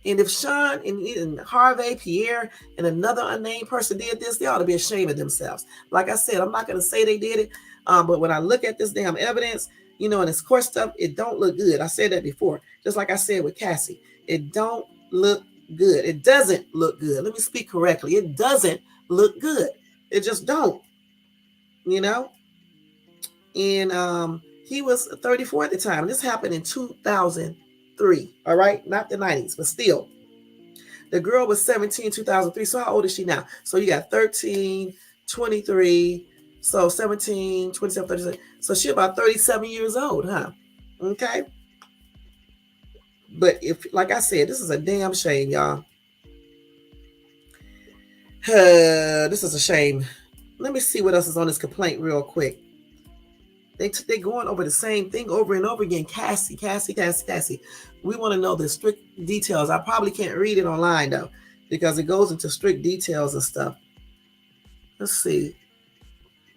And if Sean and Harvey, Pierre, and another unnamed person did this, they ought to be ashamed of themselves. Like I said, I'm not going to say they did it, but when I look at this damn evidence, you know, and this court stuff, it don't look good. I said that before. Just like I said with Cassie, it don't look good. It doesn't look good. Let me speak correctly. It doesn't look good. It just don't, you know? And he was 34 at the time. This happened in 2003, all right? Not the 90s, but still. The girl was 17 2003. So how old is she now? So you got 13, 23, so 17, 27, 37. So she's about 37 years old, huh? Okay. But if, like I said, this is a damn shame, y'all. This is a shame. Let me see what else is on this complaint real quick. They going over the same thing over and over again. Cassie, Cassie, Cassie, Cassie. We want to know the strict details. I probably can't read it online though, because it goes into strict details and stuff. Let's see.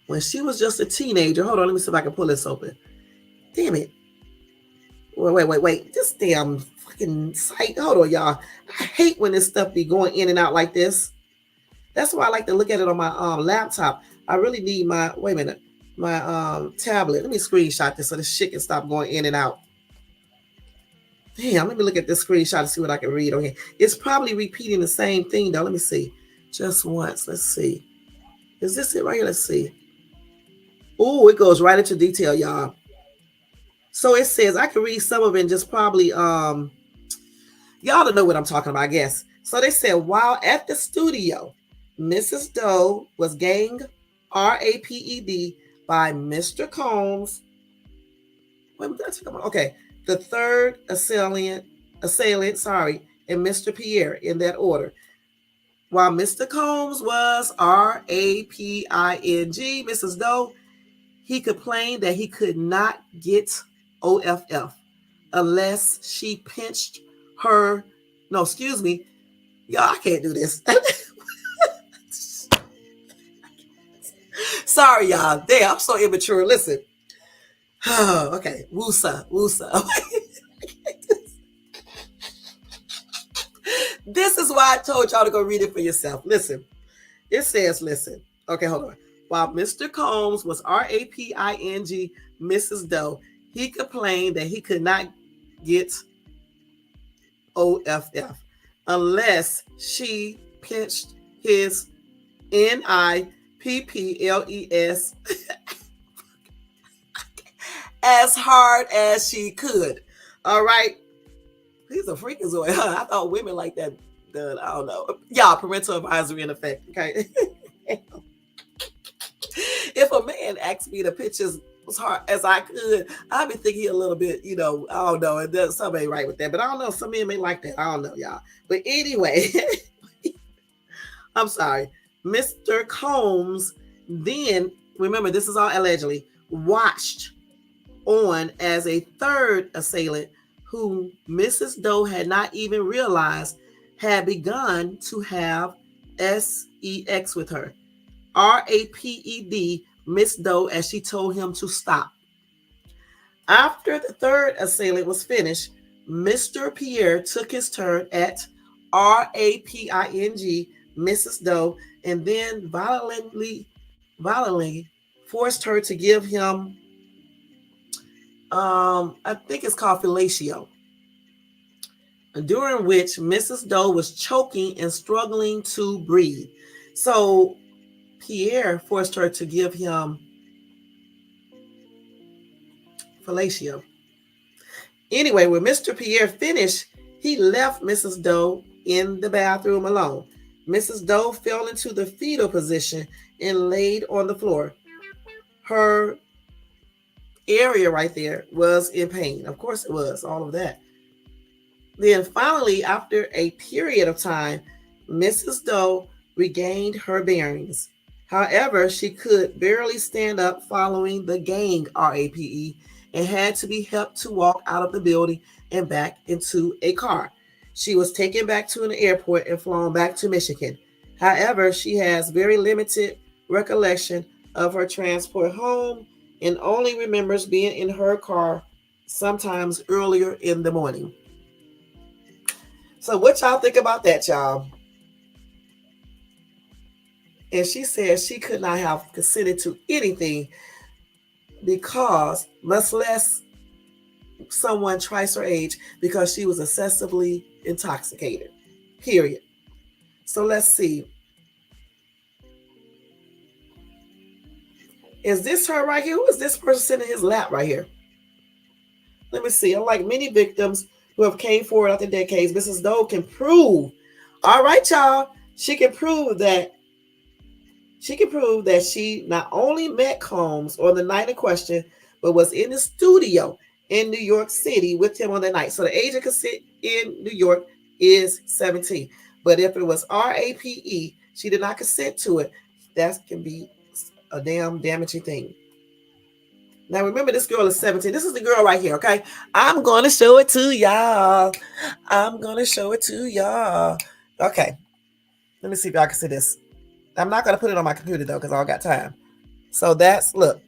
When she was just a teenager, hold on, let me see if I can pull this open. Damn it. Wait. This damn fucking site. Hold on, y'all. I hate when this stuff be going in and out like this. That's why I like to look at it on my laptop. I really need my my tablet. Let me screenshot this so this shit can stop going in and out. Damn, let me look at this screenshot and see what I can read on here. It's probably repeating the same thing though. Let me see. Just once. Let's see. Is this it right here? Let's see. Oh, it goes right into detail, y'all. So it says I can read some of it and just probably y'all don't know what I'm talking about, I guess. So they said while at the studio, Mrs. Doe was gang raped by Mr. Combs. Wait, okay, the third assailant, and Mr. Pierre in that order. While Mr. Combs was raping Mrs. Doe, he complained that he could not get OFF unless she pinched her. No, excuse me. Y'all, I can't do this. Sorry, y'all. Damn, I'm so immature. Listen. Okay. Woosa. This is why I told y'all to go read it for yourself. Listen. It says, listen. Okay, hold on. While Mr. Combs was raping Mrs. Doe, he complained that he could not get OFF unless she pinched his NIPPLES as hard as she could. All right. He's a freakazoid. I thought women like that. I don't know. Y'all, parental advisory in effect. Okay. If a man asked me to pitch as hard as I could, I'd be thinking a little bit, I don't know. It does something ain't right with that. But I don't know. Some men may like that. I don't know, y'all. But anyway, I'm sorry. Mr. Combs then, remember, this is all allegedly, watched on as a third assailant who Mrs. Doe had not even realized had begun to have sex with her. RAPED Miss Doe as she told him to stop. After the third assailant was finished, Mr. Pierre took his turn at RAPING Mrs. Doe and then violently forced her to give him I think it's called fellatio, during which Mrs. Doe was choking and struggling to breathe. So Pierre forced her to give him fellatio. Anyway, when Mr. Pierre finished, he left Mrs. Doe in the bathroom alone. Mrs. Doe fell into the fetal position and laid on the floor. Her area right there was in pain. Of course it was, all of that. Then finally, after a period of time, Mrs. Doe regained her bearings. However, she could barely stand up following the gang RAPE and had to be helped to walk out of the building and back into a car. She was taken back to an airport and flown back to Michigan. However, she has very limited recollection of her transport home and only remembers being in her car sometimes earlier in the morning. So what y'all think about that, y'all? And she said she could not have consented to anything because, much less someone twice her age, because she was excessively intoxicated. Period. So let's see. Is this her right here? Who is this person sitting in his lap right here? Let me see. Unlike many victims who have came forward after decades, Mrs. Doe can prove. All right, y'all. She can prove that she not only met Combs on the night in question, but was in the studio in New York City with him on the night. So the age of consent in New York is 17. But if it was RAPE, she did not consent to it. That can be a damn damaging thing. Now remember, this girl is 17. This is the girl right here, okay? I'm going to show it to y'all. I'm going to show it to y'all. Okay. Let me see if y'all can see this. I'm not going to put it on my computer, though, because I don't got time. So look,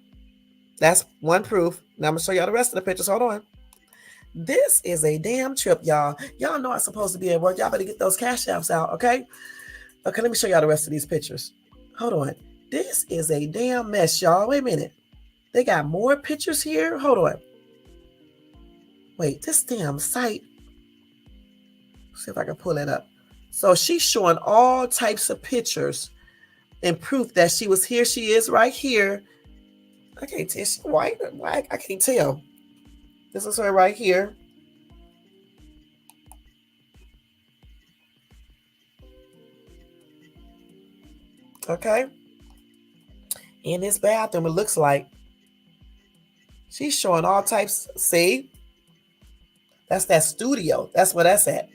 that's one proof. Now I'm going to show y'all the rest of the pictures. Hold on. This is a damn trip, y'all. Y'all know I'm supposed to be at work. Y'all better get those cash apps out, okay? Okay, let me show y'all the rest of these pictures. Hold on. This is a damn mess, y'all. Wait a minute. They got more pictures here? Hold on. Wait, this damn site. Let's see if I can pull it up. So she's showing all types of pictures and proof that she was here. She is right here. I can't tell. Is she white? Black? I can't tell. This is her right here. Okay. In this bathroom, it looks like she's showing all types. See? That's that studio. That's where that's at.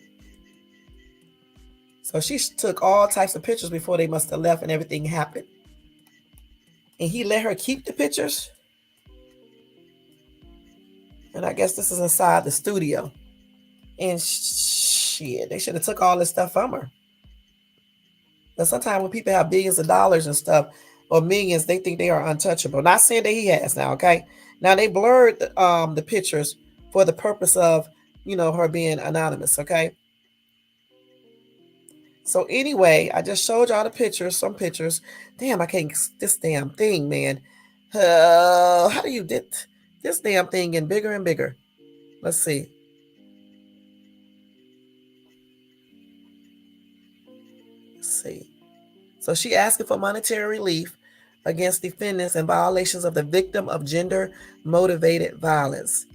So she took all types of pictures before they must have left and everything happened. And he let her keep the pictures. And I guess this is inside the studio. And shit, they should have took all this stuff from her. But sometimes when people have billions of dollars and stuff, or millions, they think they are untouchable. Not saying that he has now, okay? Now they blurred the pictures for the purpose of, her being anonymous, okay? So anyway, I just showed y'all the pictures, some pictures. Damn, I can't, this damn thing, man. How do you get this damn thing getting bigger and bigger? Let's see. Let's see. So she asking for monetary relief against defendants and violations of the Victim of Gender Motivated Violence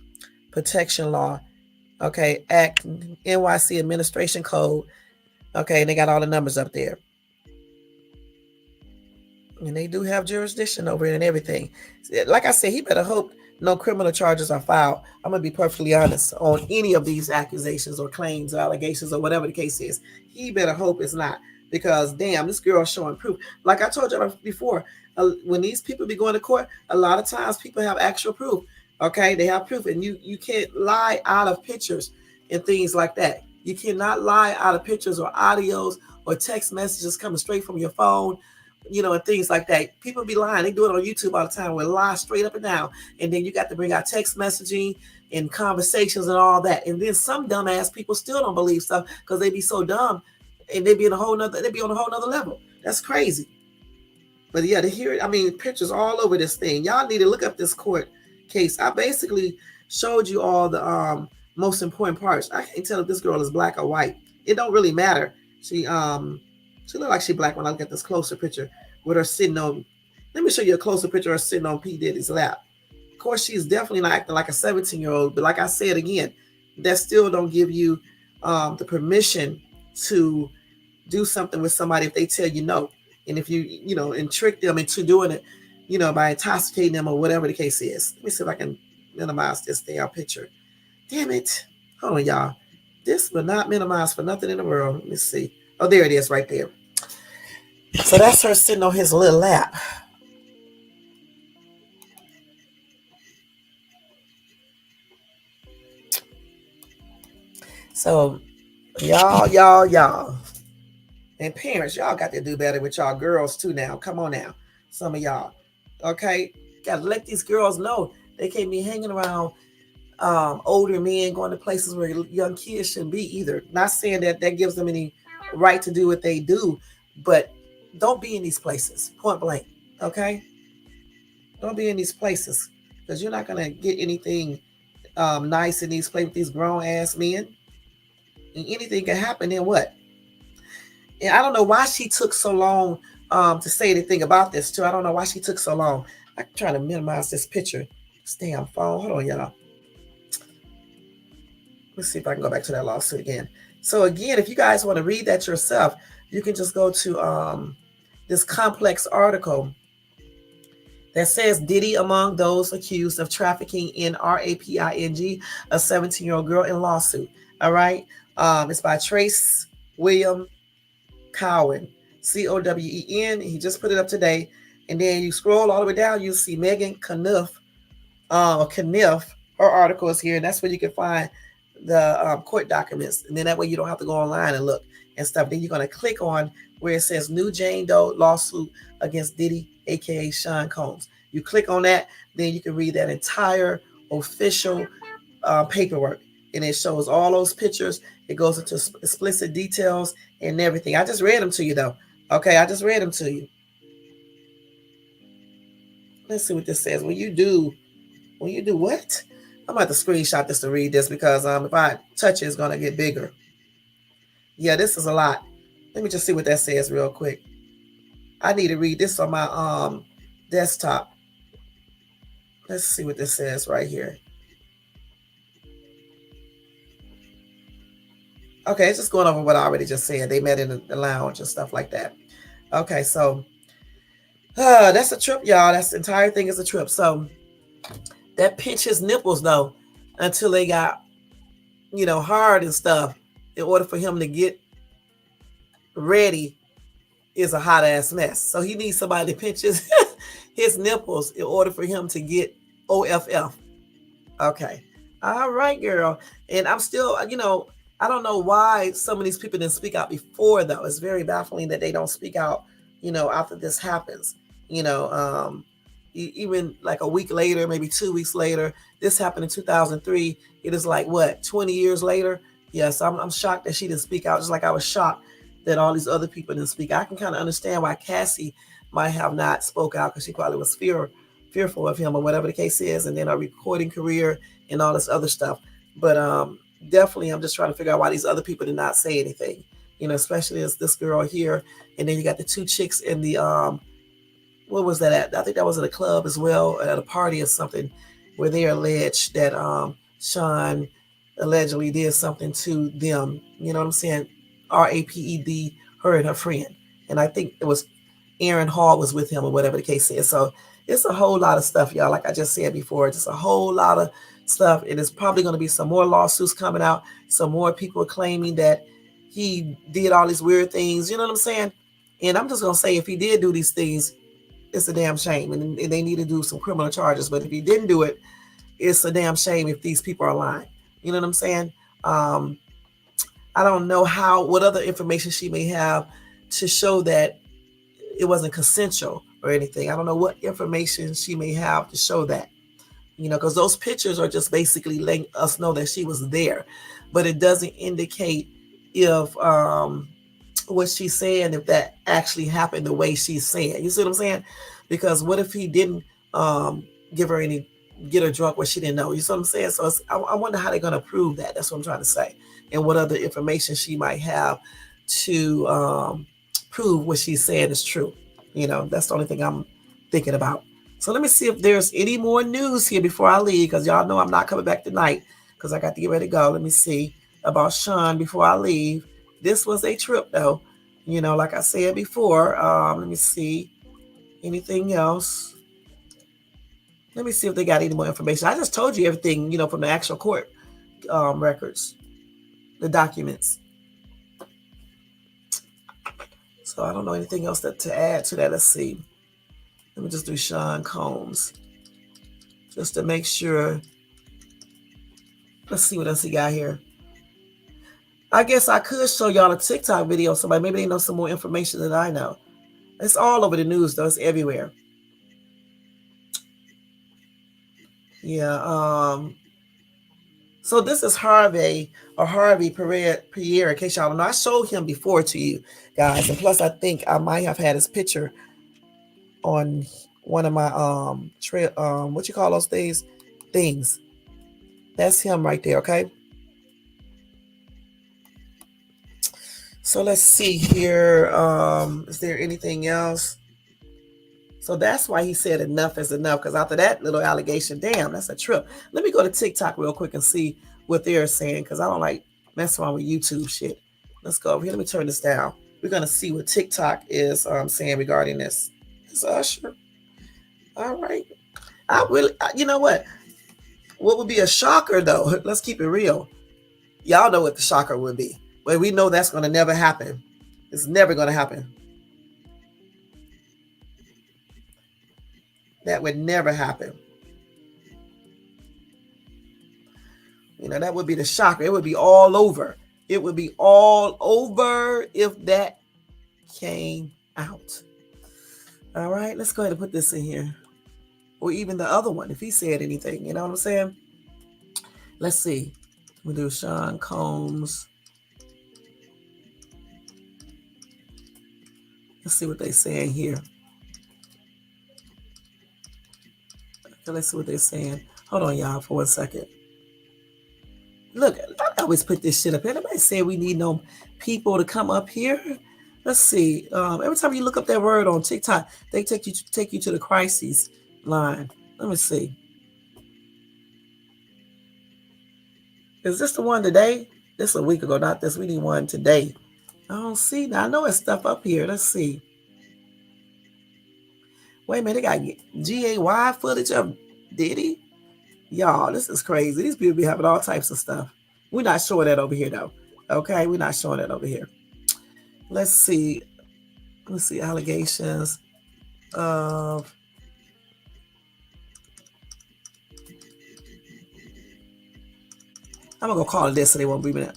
Protection Law. Okay, Act NYC Administration Code. Okay, and they got all the numbers up there. And they do have jurisdiction over it and everything. Like I said, he better hope no criminal charges are filed. I'm going to be perfectly honest on any of these accusations or claims or allegations or whatever the case is. He better hope it's not. Because, damn, this girl is showing proof. Like I told you before, when these people be going to court, a lot of times people have actual proof. Okay, they have proof. And you can't lie out of pictures and things like that. You cannot lie out of pictures or audios or text messages coming straight from your phone, and things like that. People be lying. They do it on YouTube all the time. We lie straight up and down. And then you got to bring out text messaging and conversations and all that. And then some dumbass people still don't believe stuff because they be so dumb. And they be on a whole nother level. That's crazy. But yeah, to hear it, I mean, pictures all over this thing. Y'all need to look up this court case. I basically showed you all the most important parts. I can't tell if this girl is black or white. It don't really matter. She look like she black when I look at this closer picture with her sitting on. Let me show you a closer picture of her sitting on P. Diddy's lap. Of course, she's definitely not acting like a 17-year-old. But like I said again, that still don't give you the permission to do something with somebody if they tell you no. And if you, and trick them into doing it, by intoxicating them or whatever the case is. Let me see if I can minimize this damn picture. Damn it. Hold on, y'all. This will not minimize for nothing in the world. Let me see. Oh, there it is right there. So that's her sitting on his little lap. So y'all. And parents, y'all got to do better with y'all girls too now. Come on now. Some of y'all. Okay? Got to let these girls know they can't be hanging around older men going to places where young kids shouldn't be either. Not saying that gives them any right to do what they do, but don't be in these places. Point blank. Okay? Don't be in these places because you're not going to get anything nice in these places with these grown ass men. And anything can happen, then what? And I don't know why she took so long to say anything about this, too. I don't know why she took so long. I'm trying to minimize this picture. This damn phone. Hold on, y'all. Let's see if I can go back to that lawsuit again. So, again, if you guys want to read that yourself, you can just go to this complex article that says Diddy among those accused of trafficking in Raping a 17-year-old girl in lawsuit. All right. It's by Trace William Cowen, Cowen. He just put it up today. And then you scroll all the way down, you see Megan Knuff Kniff. Her article is here, and that's where you can find the court documents. And then that way you don't have to go online and look and stuff. Then you're going to click on where it says New Jane Doe lawsuit against Diddy, aka Sean Combs. You click on that, then you can read that entire official paperwork, and it shows all those pictures. It goes into explicit details and everything. I just read them to you though. Okay, I just read them to you. Let's see what this says. When you do what? I'm about to screenshot this to read this because if I touch it, it's gonna get bigger. Yeah, this is a lot. Let me just see what that says real quick. I need to read this on my desktop. Let's see what this says right here. Okay, it's just going over what I already just said. They met in the lounge and stuff like that. Okay, so that's a trip, y'all. That's the entire thing is a trip. So that pinch his nipples though until they got, hard and stuff in order for him to get ready is a hot ass mess. So he needs somebody to pinch his nipples in order for him to get OFF. Okay. All right, girl. And I'm still, I don't know why some of these people didn't speak out before though. It's very baffling that they don't speak out, after this happens. Even like a week later, maybe 2 weeks later, this happened in 2003. It is like what, 20 years later? Yes, I'm shocked that she didn't speak out, just like I was shocked that all these other people didn't speak. I can kind of understand why Cassie might have not spoke out because she probably was fearful of him or whatever the case is, and then a recording career and all this other stuff. But definitely, I'm just trying to figure out why these other people did not say anything. Especially as this girl here, and then you got the two chicks in the what was that at? I think that was at a club as well, at a party or something, where they alleged that Sean allegedly did something to them. You know what I'm saying? RAPED, her and her friend. And I think it was Aaron Hall was with him or whatever the case is. So it's a whole lot of stuff, y'all. Like I just said before, just a whole lot of stuff. And it's probably going to be some more lawsuits coming out. Some more people claiming that he did all these weird things. You know what I'm saying? And I'm just going to say, if he did do these things, it's a damn shame. And they need to do some criminal charges. But if he didn't do it, it's a damn shame if these people are lying. You know what I'm saying? I don't know what other information she may have to show that it wasn't consensual or anything. I don't know what information she may have to show that, because those pictures are just basically letting us know that she was there, but it doesn't indicate if what she's saying, if that actually happened the way she's saying. You see what I'm saying? Because what if he didn't get her drunk where she didn't know? You see what I'm saying? So I wonder how they're going to prove that. That's what I'm trying to say. And what other information she might have to prove what she's saying is true. That's the only thing I'm thinking about. So let me see if there's any more news here before I leave, because y'all know I'm not coming back tonight because I got to get ready to go. Let me see about Sean before I leave. This was a trip though. Like I said before, let me see anything else. Let me see if they got any more information. I just told you everything, from the actual court records, the documents. So I don't know anything else to add to that. Let's see. Let me just do Sean Combs just to make sure. Let's see what else he got here. I guess I could show y'all a TikTok video. Somebody, maybe they know some more information than I know. It's all over the news, though. It's everywhere. Yeah. So this is Harvey Pierre. In case y'all don't know, I showed him before to you guys, and plus I think I might have had his picture on one of my what you call those things. That's him right there. Okay. So let's see here. Is there anything else? So that's why he said enough is enough, because after that little allegation, damn, that's a trip. Let me go to TikTok real quick and see what they're saying, because I don't like messing around with YouTube shit. Let's go over here. Let me turn this down. We're going to see what TikTok is saying regarding this. It's Usher. All right. You know what? What would be a shocker, though? Let's keep it real. Y'all know what the shocker would be. But we know that's going to never happen. It's never going to happen. That would never happen. That would be the shocker. It would be all over. It would be all over if that came out. All right, let's go ahead and put this in here. Or even the other one, if he said anything, you know what I'm saying? Let's see. We'll do Sean Combs. Let's see what they're saying here. Okay, let's see what they're saying. Hold on, y'all, for 1 second. Look, I always put this shit up here. Nobody said we need no people to come up here. Let's see. Every time you look up that word on TikTok, they take you to the crises line. Let me see. Is this the one today? This a week ago, not this. We need one today. I don't see. Now I know it's stuff up here. Let's see. Wait a minute, they got GAY footage of Diddy. Y'all, this is crazy. These people be having all types of stuff. We're not showing that over here, though. Okay, we're not showing that over here. Let's see. Let's see allegations of. I'm gonna go call it this so they won't bring me up.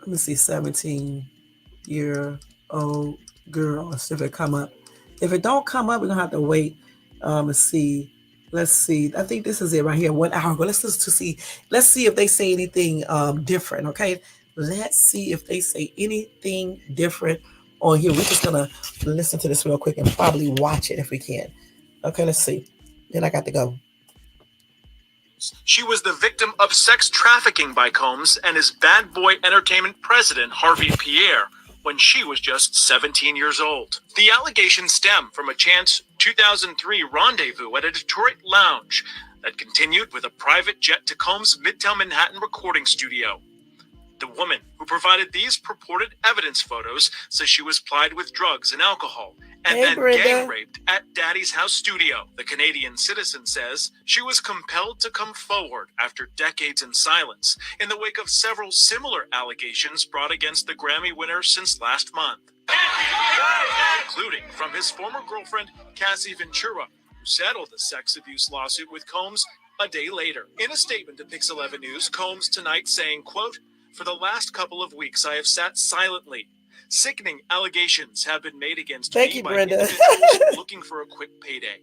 Let me see, 17-year-old girl. Let's see if it come up. If it don't come up, we're gonna have to wait and see. Let's see. I think this is it right here. 1 hour ago. Let's see if they say anything different. Okay. Let's see if they say anything different on here. We're just gonna listen to this real quick and probably watch it if we can. Okay, let's see. Then I got to go. She was the victim of sex trafficking by Combs and his Bad Boy Entertainment president, Harvey Pierre, when she was just 17 years old. The allegations stem from a chance 2003 rendezvous at a Detroit lounge that continued with a private jet to Combs' Midtown Manhattan recording studio. The woman who provided these purported evidence photos says she was plied with drugs and alcohol and then gang raped at Daddy's house studio. The Canadian citizen says she was compelled to come forward after decades in silence in the wake of several similar allegations brought against the Grammy winner since last month, including from his former girlfriend, Cassie Ventura, who settled the sex abuse lawsuit with Combs a day later. In a statement to Pix 11 News, Combs tonight saying, quote, "For the last couple of weeks, I have sat silently. Sickening allegations have been made against me by individuals looking for a quick payday.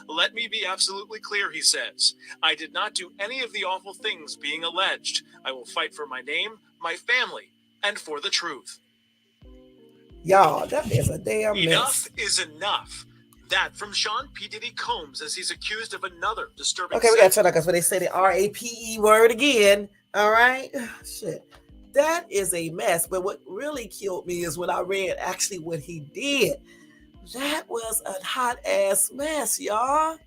Let me be absolutely clear," he says. "I did not do any of the awful things being alleged. I will fight for my name, my family, and for the truth." Y'all, that is a damn mess. Enough is enough. That from Sean P. Diddy Combs as he's accused of another disturbing. Okay, we gotta turn that because when they say the RAPE word again. All right, shit. That is a mess. But what really killed me is when I read actually what he did. That was a hot ass mess, y'all.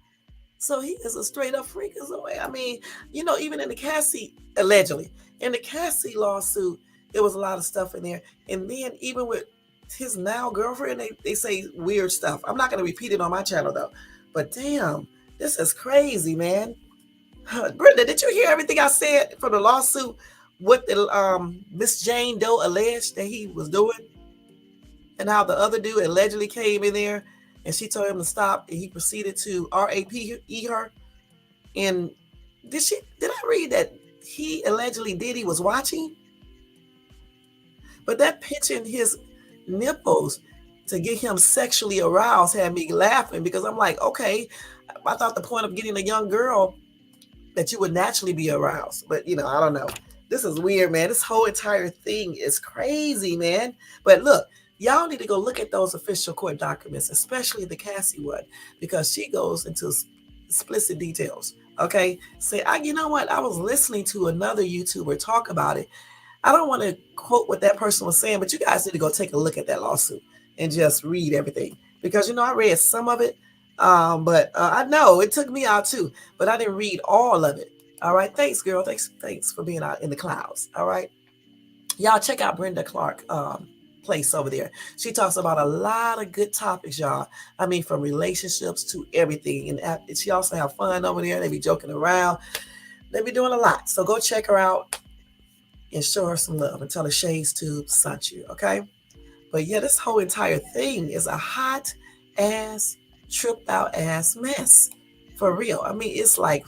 So he is a straight up freakazoid. I mean, even in the Cassie, allegedly, in the Cassie lawsuit, there was a lot of stuff in there. And then even with his now girlfriend, they say weird stuff. I'm not going to repeat it on my channel though. But damn, this is crazy, man. Brenda, did you hear everything I said from the lawsuit? What the Miss Jane Doe alleged that he was doing, and how the other dude allegedly came in there and she told him to stop, and he proceeded to RAPE her. And did I read that he allegedly Diddy was watching? But that pinching his nipples to get him sexually aroused had me laughing, because I'm like, okay, I thought the point of getting a young girl that you would naturally be aroused, but I don't know. This is weird, man. This whole entire thing is crazy, man. But look, y'all need to go look at those official court documents, especially the Cassie one, because she goes into explicit details. Okay, say, you know what? I was listening to another YouTuber talk about it. I don't want to quote what that person was saying, but you guys need to go take a look at that lawsuit and just read everything, because I read some of it, but I know it took me out too, but I didn't read all of it. All right, thanks, girl. Thanks for being out in the clouds. All right, y'all check out Brenda Clark place over there. She talks about a lot of good topics, y'all. I mean, from relationships to everything, and she also have fun over there. They be joking around. They be doing a lot. So go check her out and show her some love and tell her Shades Tube sent you. Okay, but yeah, this whole entire thing is a hot ass, tripped out ass mess for real. I mean, it's like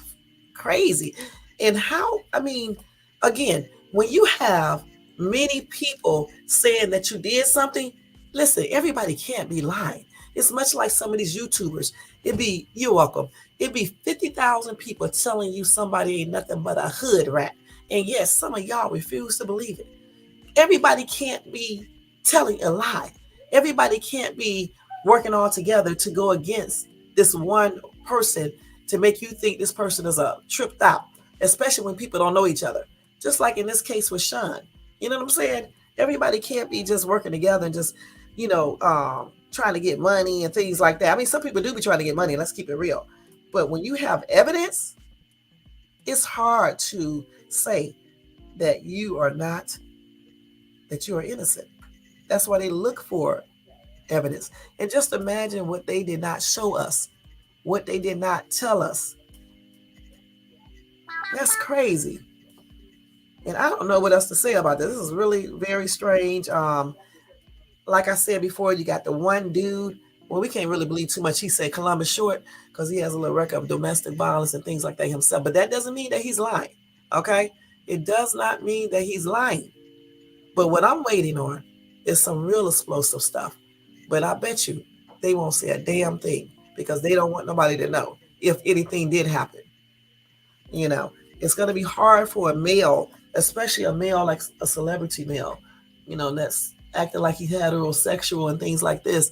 crazy. And how, I mean, again, when you have many people saying that you did something, listen, everybody can't be lying. It's much like some of these YouTubers. You're welcome. It'd be 50,000 people telling you somebody ain't nothing but a hood rat. And yes, some of y'all refuse to believe it. Everybody can't be telling a lie. Everybody can't be working all together to go against this one person to make you think this person is a tripped out, especially when people don't know each other. Just like in this case with Sean. You know what I'm saying? Everybody can't be just working together and just, trying to get money and things like that. I mean, some people do be trying to get money. Let's keep it real. But when you have evidence, it's hard to say that you are not, that you are innocent. That's why they look for evidence. And just imagine what they did not show us, what they did not tell us. That's crazy. And I don't know what else to say about this. This is really very strange. Like I said before, you got the one dude. Well, we can't really believe too much. He said Columbus Short because he has a little record of domestic violence and things like that himself. But that doesn't mean that he's lying. Okay? It does not mean that he's lying. But what I'm waiting on is some real explosive stuff. But I bet you they won't say a damn thing because they don't want nobody to know if anything did happen. It's going to be hard for a male, especially a male like a celebrity male, that's acting like he's heterosexual and things like this.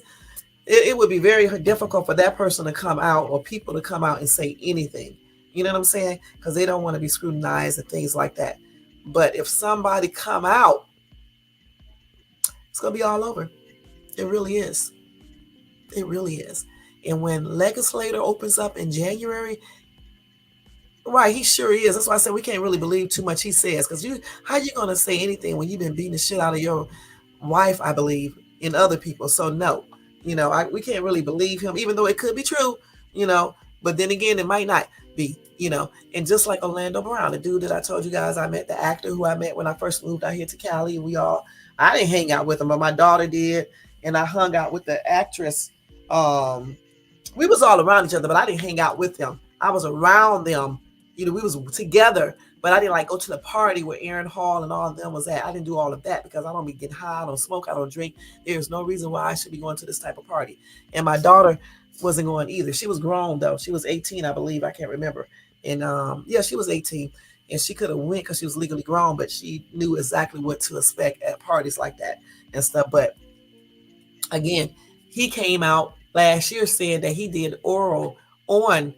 It would be very difficult for that person to come out or people to come out and say anything. You know what I'm saying? Because they don't want to be scrutinized and things like that. But if somebody come out, it's going to be all over. It really is. It really is. And when legislator opens up in January, right, he sure is. That's why I said we can't really believe too much he says. Because how you going to say anything when you've been beating the shit out of your wife, I believe, and other people? So no, we can't really believe him, even though it could be true, but then again, it might not be, and just like Orlando Brown, the dude that I told you guys I met, the actor who I met when I first moved out here to Cali, I didn't hang out with him, but my daughter did, and I hung out with the actress. We was all around each other, but I didn't hang out with them. I was around them. We was together, but I didn't go to the party where Aaron Hall and all of them was at. I didn't do all of that because I don't be getting high, I don't smoke, I don't drink. There's no reason why I should be going to this type of party. And my daughter wasn't going either. She was grown though. She was 18, I believe. I can't remember. And she was 18, and she could have went because she was legally grown, but she knew exactly what to expect at parties like that and stuff. But again, he came out last year saying that he did oral on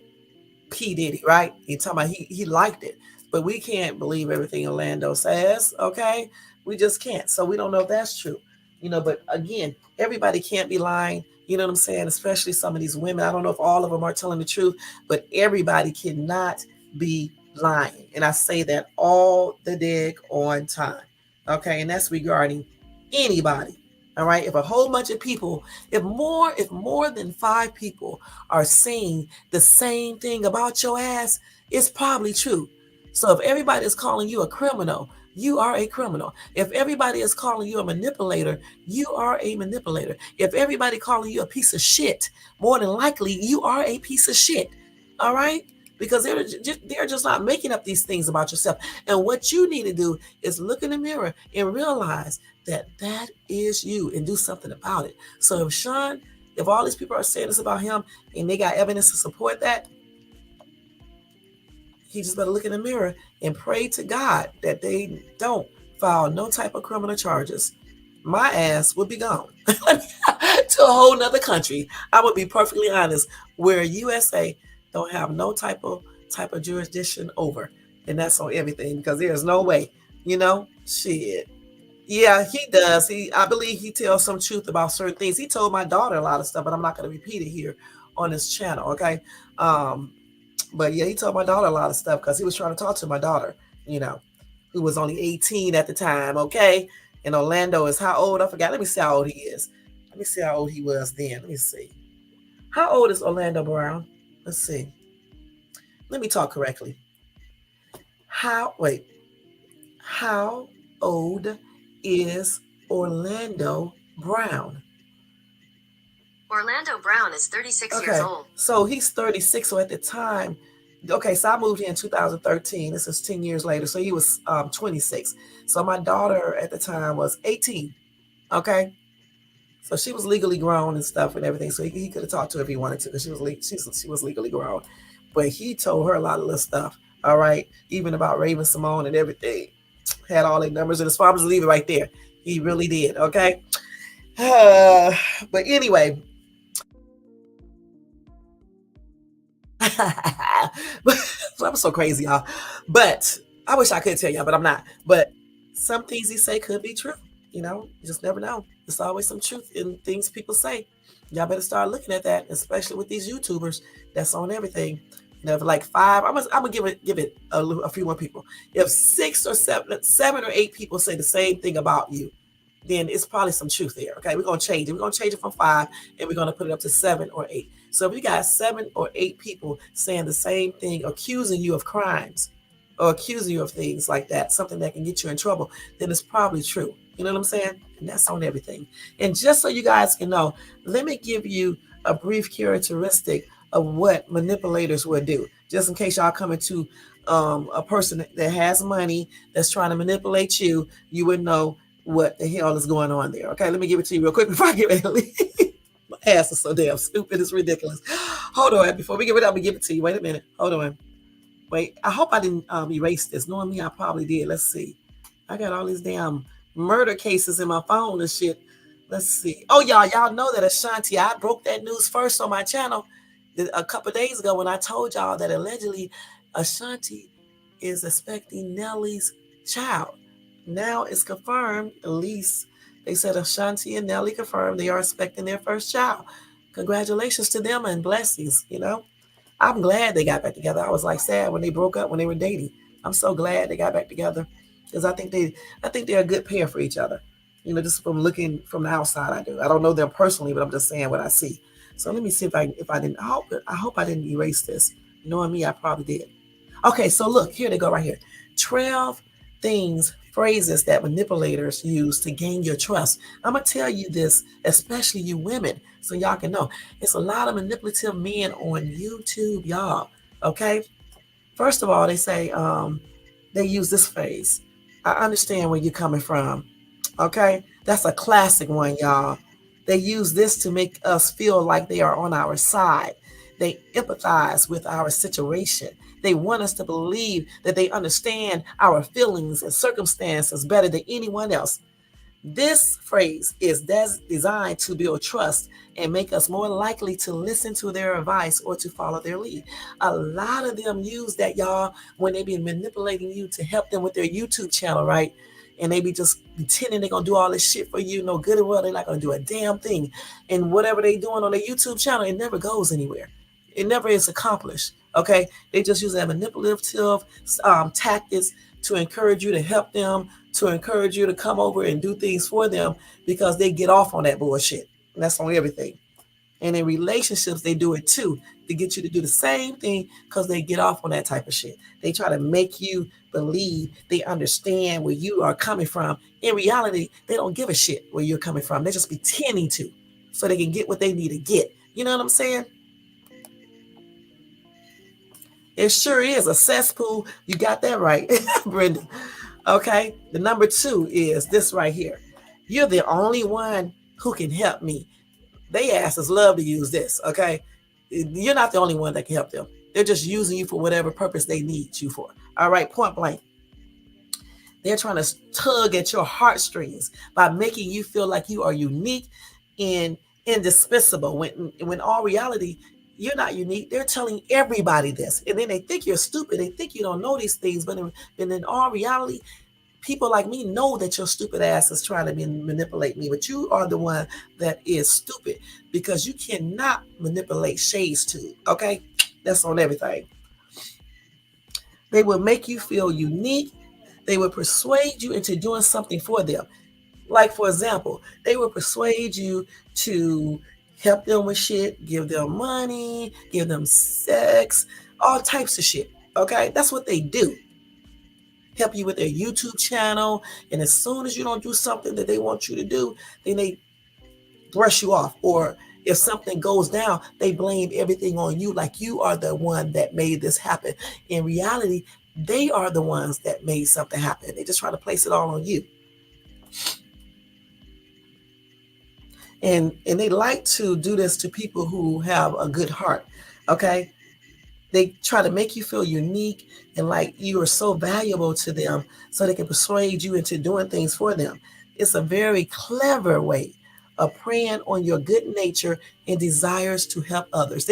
P. Diddy, right? He talking about he liked it. But we can't believe everything Orlando says, okay? We just can't. So we don't know if that's true. But again, everybody can't be lying. You know what I'm saying? Especially some of these women. I don't know if all of them are telling the truth, but everybody cannot be lying. And I say that all the dig on time. Okay? And that's regarding anybody. All right. If a whole bunch of people, if more than 5 people are saying the same thing about your ass, it's probably true. So if everybody is calling you a criminal, you are a criminal. If everybody is calling you a manipulator, you are a manipulator. If everybody calling you a piece of shit, more than likely you are a piece of shit. All right? Because they're just not making up these things about yourself. And what you need to do is look in the mirror and realize that is you and do something about it. So if all these people are saying this about him and they got evidence to support that, he just better look in the mirror and pray to God that they don't file no type of criminal charges. My ass would be gone to a whole nother country. I would be perfectly honest, where USA don't have no type of jurisdiction over. And that's on everything, because there's no way, shit. Yeah, he does. I believe he tells some truth about certain things. He told my daughter a lot of stuff, but I'm not going to repeat it here on this channel, okay? But yeah, he told my daughter a lot of stuff because he was trying to talk to my daughter, who was only 18 at the time, okay? And Orlando is how old? I forgot. Let me see how old he is. Let me see how old he was then. Let me see. How old is Orlando Brown? Let's see. Let me talk correctly. How old is Orlando Brown? Orlando Brown is 36 years old. So he's 36. So at the time, Okay, so I moved here in 2013. This is 10 years later. So he was 26. So my daughter at the time was 18. Okay. So she was legally grown and stuff and everything. So he could have talked to her if he wanted to because she was legally grown. But he told her a lot of little stuff. All right. Even about Raven Simone and everything. Had all their numbers in his phone. I'm just leave it right there. He really did. Okay. But anyway, I'm so crazy, y'all. But I wish I could tell y'all, but I'm not. But some things he say could be true. You know, you just never know. There's always some truth in things people say. Y'all better start looking at that, especially with these YouTubers that's on everything. You know, if like five, I'm gonna give it a few more people. If six or seven or eight people say the same thing about you, then it's probably some truth there. Okay, we're gonna change it. We're gonna change it from five, and we're gonna put it up to 7 or 8. So if you got 7 or 8 people saying the same thing, accusing you of crimes, or accusing you of things like that, something that can get you in trouble, then it's probably true. You know what I'm saying? And that's on everything. And just so you guys can know, let me give you a brief characteristic of what manipulators will do, just in case y'all come into a person that has money that's trying to manipulate you, you would know what the hell is going on there. Okay, let me give it to you real quick before I get ready to leave. My ass is so damn stupid, it's ridiculous. Hold on, before we give it up, I'm gonna give it to you. Wait a minute, hold on. Wait, I hope I didn't erase this. Knowing me, I probably did. Let's see. I got all these damn murder cases in my phone and shit. Let's see. Oh, y'all know that Ashanti, I broke that news first on my channel a couple days ago when I told y'all that allegedly Ashanti is expecting Nelly's child. Now it's confirmed, at least they said Ashanti and Nelly confirmed they are expecting their first child. Congratulations to them and blessings, you know. I'm glad they got back together. I was like sad when they broke up when they were dating. I'm so glad they got back together because I think they're a good pair for each other. You know, just from looking from the outside, I do. I don't know them personally, but I'm just saying what I see. So let me see if I didn't. I hope I didn't erase this. Knowing me, I probably did. Okay, so look here they go right here. 12 things, phrases that manipulators use to gain your trust. I'm gonna tell you this, especially you women, so y'all can know. It's a lot of manipulative men on YouTube, y'all. Okay. First of all, they say they use this phrase. I understand where you're coming from. Okay, that's a classic one, y'all. They use this to make us feel like they are on our side. They empathize with our situation. They want us to believe that they understand our feelings and circumstances better than anyone else. This phrase is designed to build trust and make us more likely to listen to their advice or to follow their lead. A lot of them use that, y'all, when they be manipulating you to help them with their YouTube channel, right? And they be just pretending they're going to do all this shit for you. No good and well, they're not going to do a damn thing. And whatever they're doing on their YouTube channel, it never goes anywhere. It never is accomplished. Okay, they just use that manipulative tactics to encourage you to help them, to encourage you to come over and do things for them because they get off on that bullshit. And that's on everything. And in relationships, they do it too to get you to do the same thing because they get off on that type of shit. They try to make you believe they understand where you are coming from. In reality, they don't give a shit where you're coming from. They're just pretending to so they can get what they need to get. You know what I'm saying? It sure is a cesspool. You got that right, Brenda. Okay. The number 2 is this right here. You're the only one who can help me. They asses love to use this. Okay. You're not the only one that can help them. They're just using you for whatever purpose they need you for. All right. Point blank. They're trying to tug at your heartstrings by making you feel like you are unique and indispensable when all reality, you're not unique. They're telling everybody this. And then they think you're stupid. They think you don't know these things. But in all reality, people like me know that your stupid ass is trying to manipulate me. But you are the one that is stupid because you cannot manipulate Shay's tube. Okay? That's on everything. They will make you feel unique. They will persuade you into doing something for them. Like, for example, they will persuade you to help them with shit, give them money, give them sex, all types of shit. Okay? That's what they do. Help you with their YouTube channel. And as soon as you don't do something that they want you to do, then they brush you off or If something goes down, they blame everything on you, like you are the one that made this happen. In reality, they are the ones that made something happen. They just try to place it all on you. And they like to do this to people who have a good heart. Okay? They try to make you feel unique and like you are so valuable to them so they can persuade you into doing things for them. It's a very clever way of preying on your good nature and desires to help others.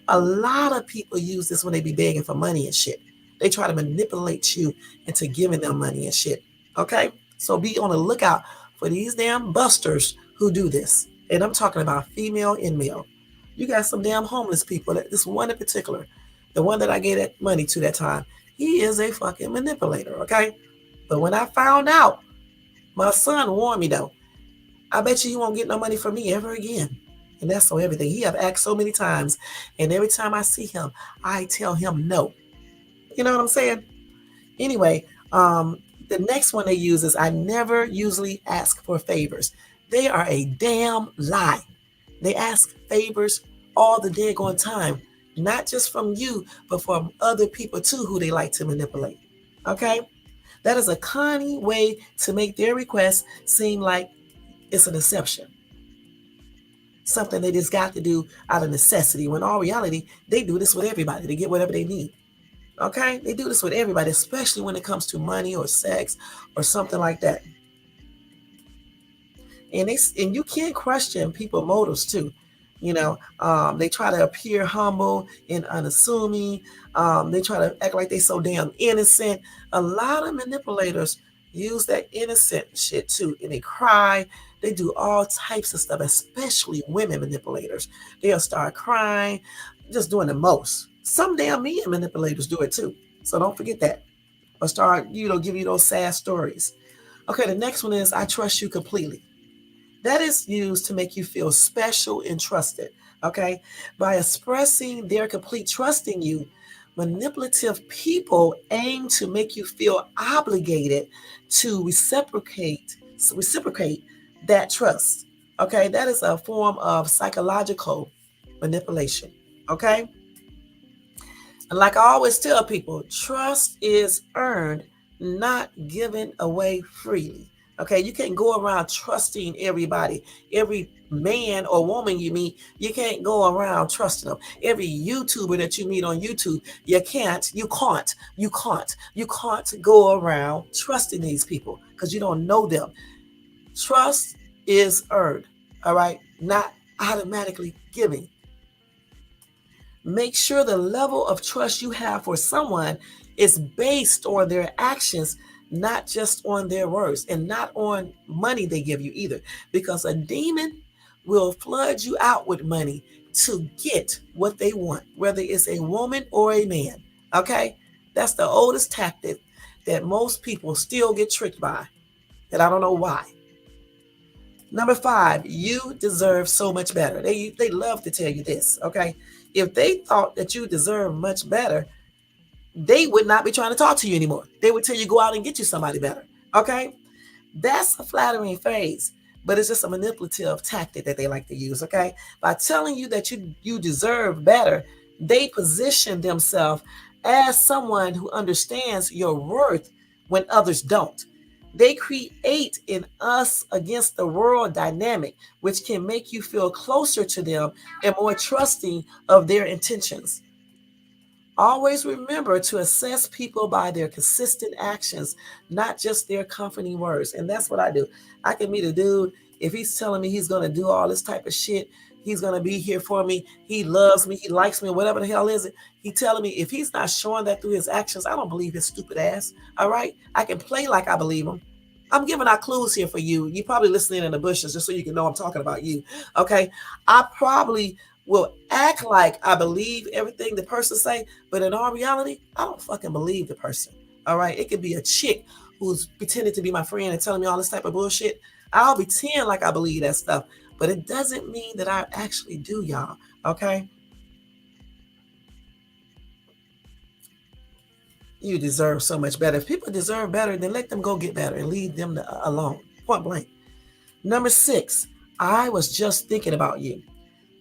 A lot of people use this when they be begging for money and shit. They try to manipulate you into giving them money and shit. Okay? So be on the lookout for these damn busters who do this. And I'm talking about female and male. You got some damn homeless people. This one in particular, the one that I gave that money to that time, he is a fucking manipulator, okay? But when I found out, my son warned me though. I bet you he won't get no money from me ever again. And that's on everything. He have asked so many times, and every time I see him, I tell him no. You know what I'm saying? Anyway, the next one they use is I never usually ask for favors. They are a damn lie. They ask favors all the daggone time, not just from you, but from other people too who they like to manipulate. Okay? That is a cunning way to make their request seem like it's a deception. Something they just got to do out of necessity, when all reality, they do this with everybody to get whatever they need. Okay? They do this with everybody, especially when it comes to money or sex or something like that. And you can't question people's motives too. You know, they try to appear humble and unassuming. They try to act like they so damn innocent. A lot of manipulators use that innocent shit too, and they cry. They do all types of stuff, especially women manipulators. They'll start crying, just doing the most. Some damn men manipulators do it too. So don't forget that. Or start, give you those sad stories. Okay, the next one is I trust you completely. That is used to make you feel special and trusted, okay? By expressing their complete trust in you, manipulative people aim to make you feel obligated to reciprocate that trust, okay? That is a form of psychological manipulation, okay? And like I always tell people, trust is earned, not given away freely. Okay, you can't go around trusting everybody. Every man or woman you meet, you can't go around trusting them. Every YouTuber that you meet on YouTube, you can't go around trusting these people because you don't know them. Trust is earned, all right, not automatically given. Make sure the level of trust you have for someone is based on their actions, not just on their words, and not on money they give you either, because a demon will flood you out with money to get what they want, whether it's a woman or a man. Okay? That's the oldest tactic that most people still get tricked by, and I don't know why. Number 5, you deserve so much better. They love to tell you this, okay? If they thought that you deserve much better, they would not be trying to talk to you anymore. They would tell you go out and get you somebody better. Okay? That's a flattering phrase, but it's just a manipulative tactic that they like to use. Okay? By telling you that you deserve better, they position themselves as someone who understands your worth when others don't. They create an us against the world dynamic, which can make you feel closer to them and more trusting of their intentions. Always remember to assess people by their consistent actions, not just their comforting words. And that's what I do. I can meet a dude, if he's telling me he's going to do all this type of shit, he's going to be here for me, he loves me, he likes me, whatever the hell is it. He telling me if he's not showing that through his actions, I don't believe his stupid ass. All right? I can play like I believe him. I'm giving out clues here for you. You probably listening in the bushes just so you can know I'm talking about you. Okay? I probably will act like I believe everything the person say, but in all reality, I don't fucking believe the person. All right? It could be a chick who's pretending to be my friend and telling me all this type of bullshit. I'll pretend like I believe that stuff, but it doesn't mean that I actually do, y'all. Okay? You deserve so much better. If people deserve better, then let them go get better and leave them alone. Point blank. Number 6, I was just thinking about you.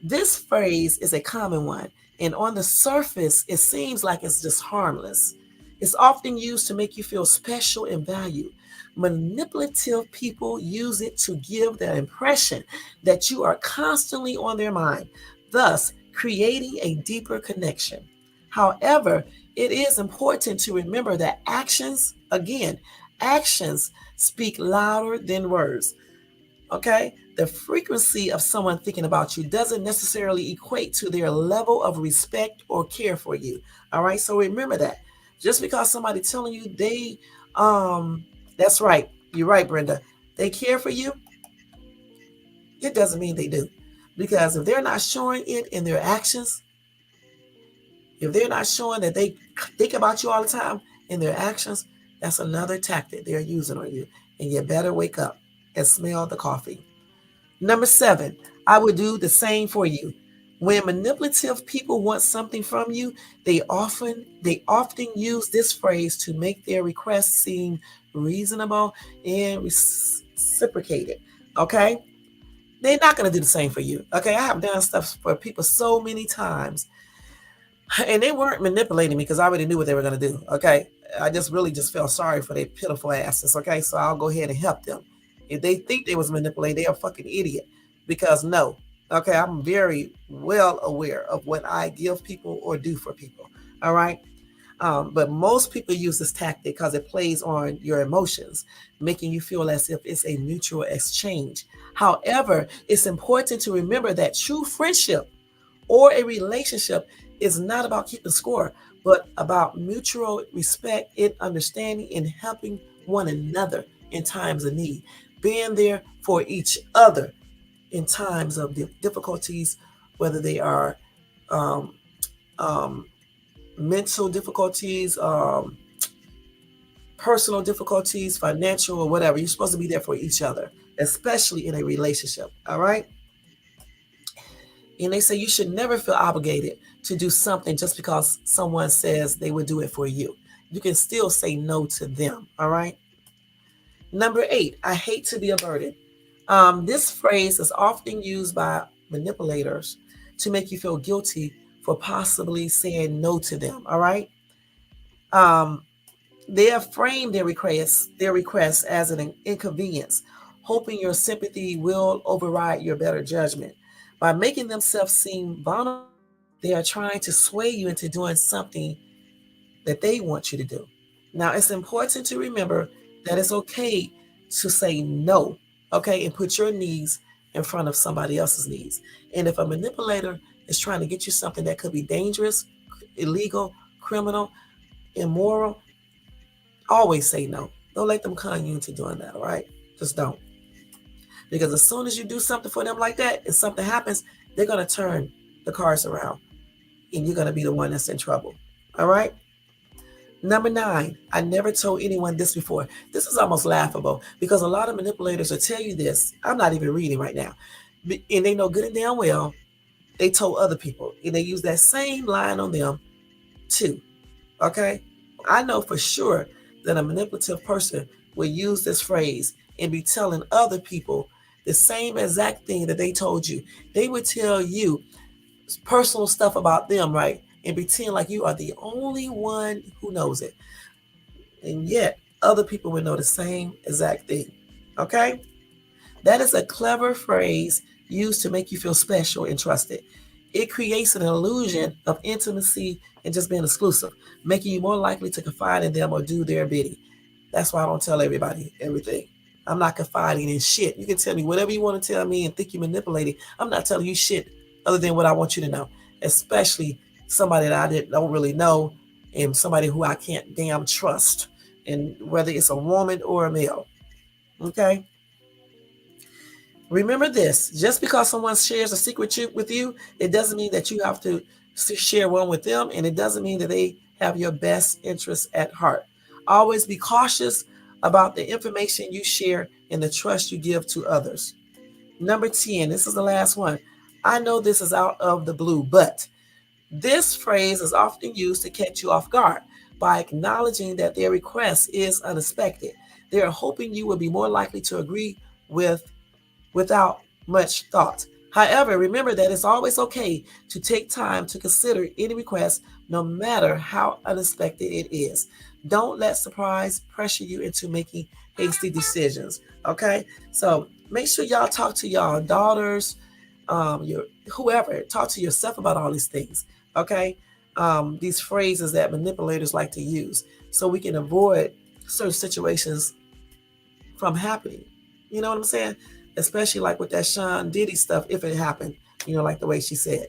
This phrase is a common one, and on the surface, it seems like it's just harmless. It's often used to make you feel special and valued. Manipulative people use it to give the impression that you are constantly on their mind, thus creating a deeper connection. However, it is important to remember that actions, again, actions speak louder than words. Okay? The frequency of someone thinking about you doesn't necessarily equate to their level of respect or care for you. All right? So remember that. Just because somebody telling you that's right. You're right, Brenda. They care for you, it doesn't mean they do. Because if they're not showing it in their actions, if they're not showing that they think about you all the time in their actions, that's another tactic they're using on you. And you better wake up and smell the coffee. Number 7, I would do the same for you. When manipulative people want something from you, they often use this phrase to make their requests seem reasonable and reciprocated. Okay? They're not going to do the same for you. Okay? I have done stuff for people so many times, and they weren't manipulating me because I already knew what they were going to do. Okay? I just really just felt sorry for their pitiful asses. Okay? So I'll go ahead and help them. If they think they was manipulating, they're a fucking idiot. Because no, okay, I'm very well aware of what I give people or do for people. All right. But most people use this tactic because it plays on your emotions, making you feel as if it's a mutual exchange. However, it's important to remember that true friendship or a relationship is not about keeping score, but about mutual respect and understanding and helping one another in times of need, being there for each other in times of difficulties, whether they are um, um, mental difficulties, personal difficulties, financial, or whatever. You're supposed to be there for each other, especially in a relationship. All right. And they say you should never feel obligated to do something just because someone says they would do it for you. You can still say no to them. All right. Number 8, I hate to be a burden. This phrase is often used by manipulators to make you feel guilty for possibly saying no to them. All right. Um, they have framed their requests as an inconvenience, hoping your sympathy will override your better judgment. By making themselves seem vulnerable, they are trying to sway you into doing something that they want you to do. Now, it's important to remember that it's okay to say no, okay, and put your needs in front of somebody else's needs. And if a manipulator is trying to get you something that could be dangerous, illegal, criminal, immoral, always say no. Don't let them con you into doing that, all right? Just don't. Because as soon as you do something for them like that and something happens, they're going to turn the cards around and you're going to be the one that's in trouble. All right? Number 9, I never told anyone this before. This is almost laughable because a lot of manipulators will tell you this. I'm not even reading right now. And they know good and damn well they told other people. And they use that same line on them too. Okay? I know for sure that a manipulative person will use this phrase and be telling other people the same exact thing that they told you. They would tell you personal stuff about them, right? And pretend like you are the only one who knows it. And yet, other people would know the same exact thing. Okay? That is a clever phrase used to make you feel special and trusted. It creates an illusion of intimacy and just being exclusive, making you more likely to confide in them or do their bidding. That's why I don't tell everybody everything. I'm not confiding in shit. You can tell me whatever you want to tell me and think you're manipulating. I'm not telling you shit other than what I want you to know, especially somebody that don't really know and somebody who I can't damn trust, and whether it's a woman or a male. Okay? Remember this, just because someone shares a secret with you, it doesn't mean that you have to share one with them, and it doesn't mean that they have your best interests at heart. Always be cautious about the information you share and the trust you give to others. Number 10, this is the last one. I know this is out of the blue, but this phrase is often used to catch you off guard by acknowledging that their request is unexpected. They are hoping you will be more likely to agree without much thought. However, remember that it's always okay to take time to consider any request, no matter how unexpected it is. Don't let surprise pressure you into making hasty decisions. Okay, so make sure y'all talk to y'all daughters, your whoever. Talk to yourself about all these things. Okay, these phrases that manipulators like to use, so we can avoid certain situations from happening. You know what I'm saying? Especially like with that Sean Diddy stuff, if it happened, like the way she said.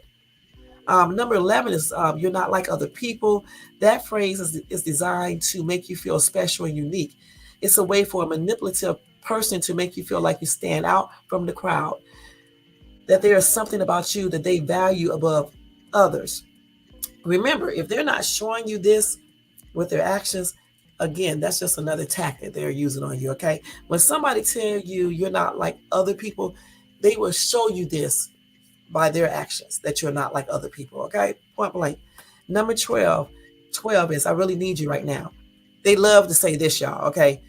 Number 11 is you're not like other people. That phrase is designed to make you feel special and unique. It's a way for a manipulative person to make you feel like you stand out from the crowd, that there is something about you that they value above others. Remember, if they're not showing you this with their actions, again, that's just another tactic they're using on you. Okay, when somebody tell you you're not like other people, they will show you this by their actions, that you're not like other people. Okay, point blank. Number 12 is I really need you right now. They love to say this, y'all. Okay,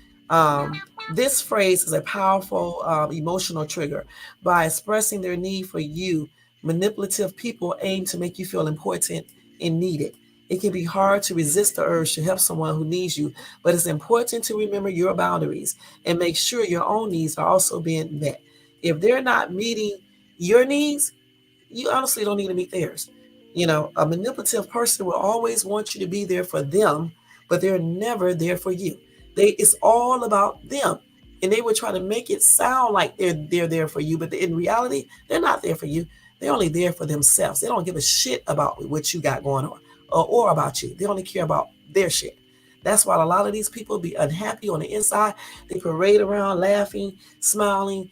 this phrase is a powerful emotional trigger. By expressing their need for you, manipulative people aim to make you feel important and needed. It can be hard to resist the urge to help someone who needs you, but it's important to remember your boundaries and make sure your own needs are also being met. If they're not meeting your needs, you honestly don't need to meet theirs. A manipulative person will always want you to be there for them, but they're never there for you. It's all about them. And they will try to make it sound like they're there for you, but in reality, they're not there for you. They're only there for themselves. They don't give a shit about what you got going on or about you. They only care about their shit. That's why a lot of these people be unhappy on the inside. They parade around laughing, smiling,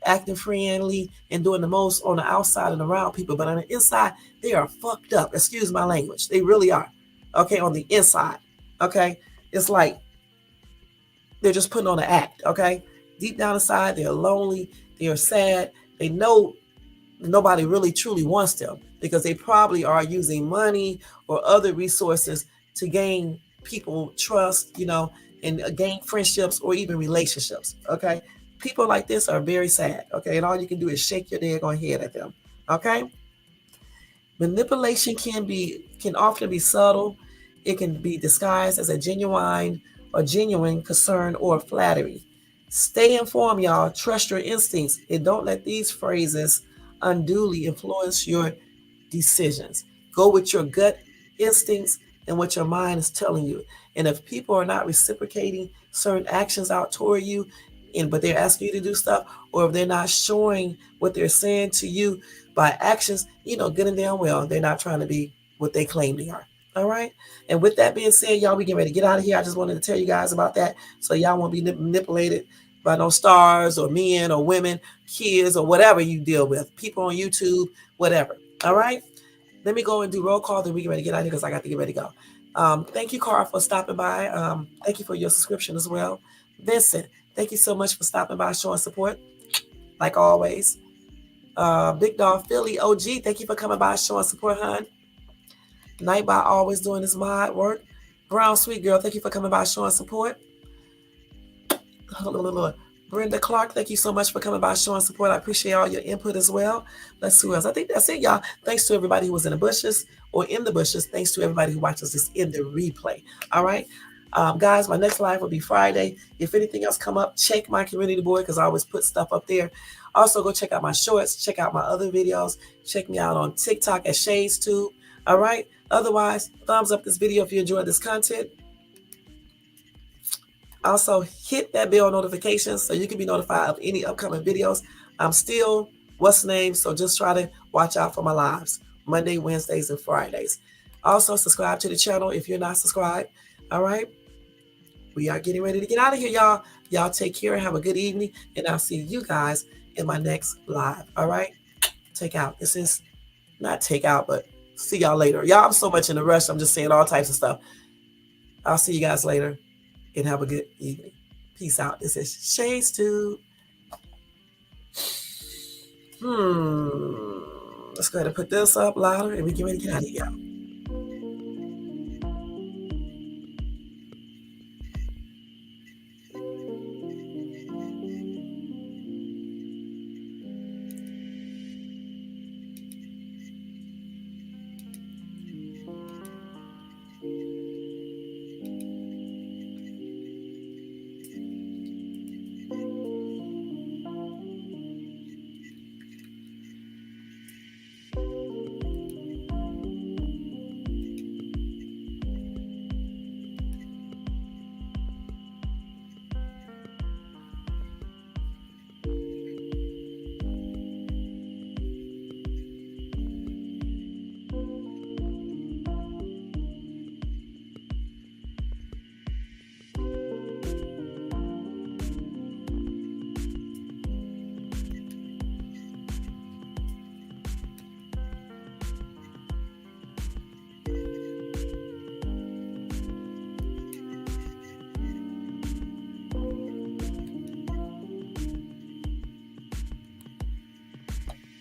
acting friendly, and doing the most on the outside and around people. But on the inside, they are fucked up. Excuse my language. They really are. Okay, on the inside. Okay, it's like they're just putting on an act. Okay, deep down inside, they're lonely. They are sad. They know nobody really truly wants them because they probably are using money or other resources to gain people trust, and gain friendships or even relationships. Okay, people like this are very sad. Okay, and all you can do is shake your daggone head at them. Okay, manipulation can often be subtle. It can be disguised as a genuine concern or flattery. Stay informed, y'all. Trust your instincts and don't let these phrases unduly influence your decisions. Go with your gut instincts and what your mind is telling you. And if people are not reciprocating certain actions out toward you, but they're asking you to do stuff, or if they're not showing what they're saying to you by actions, good and damn well, they're not trying to be what they claim they are. All right. And with that being said, y'all, we getting ready to get out of here. I just wanted to tell you guys about that so y'all won't be manipulated by no stars or men or women, kids or whatever you deal with, people on YouTube, whatever. All right. Let me go and do roll call. Then we get ready to get out of here because I got to get ready to go. Thank you, Carl, for stopping by. Thank you for your subscription as well. Vincent, thank you so much for stopping by, showing support, like always. Big Dog Philly OG, thank you for coming by, showing support, hon. Nightbot always doing his mod work. Brown Sweet Girl, thank you for coming by, showing support. Brenda Clark, thank you so much for coming by, showing support. I appreciate all your input as well. Let's see who else. I think that's it, y'all. Thanks to everybody who was in the bushes or in the bushes. Thanks to everybody who watches this in the replay. All right. Guys, my next live will be Friday. If anything else come up, check my community board because I always put stuff up there. Also, go check out my shorts. Check out my other videos. Check me out on TikTok at ShadesTube. All right. Otherwise, thumbs up this video if you enjoyed this content. Also, hit that bell notification so you can be notified of any upcoming videos. I'm still what's name, so just try to watch out for my lives Monday, Wednesdays, and Fridays. Also, subscribe to the channel if you're not subscribed. All right. We are getting ready to get out of here, y'all. Y'all take care. Have a good evening, and I'll see you guys in my next live. All right. Take out. This is not take out, but see y'all later. Y'all, I'm so much in a rush. I'm just saying all types of stuff. I'll see you guys later. And have a good evening. Peace out. This is ShadesTube. Let's go ahead and put this up louder and we get ready to get out of here.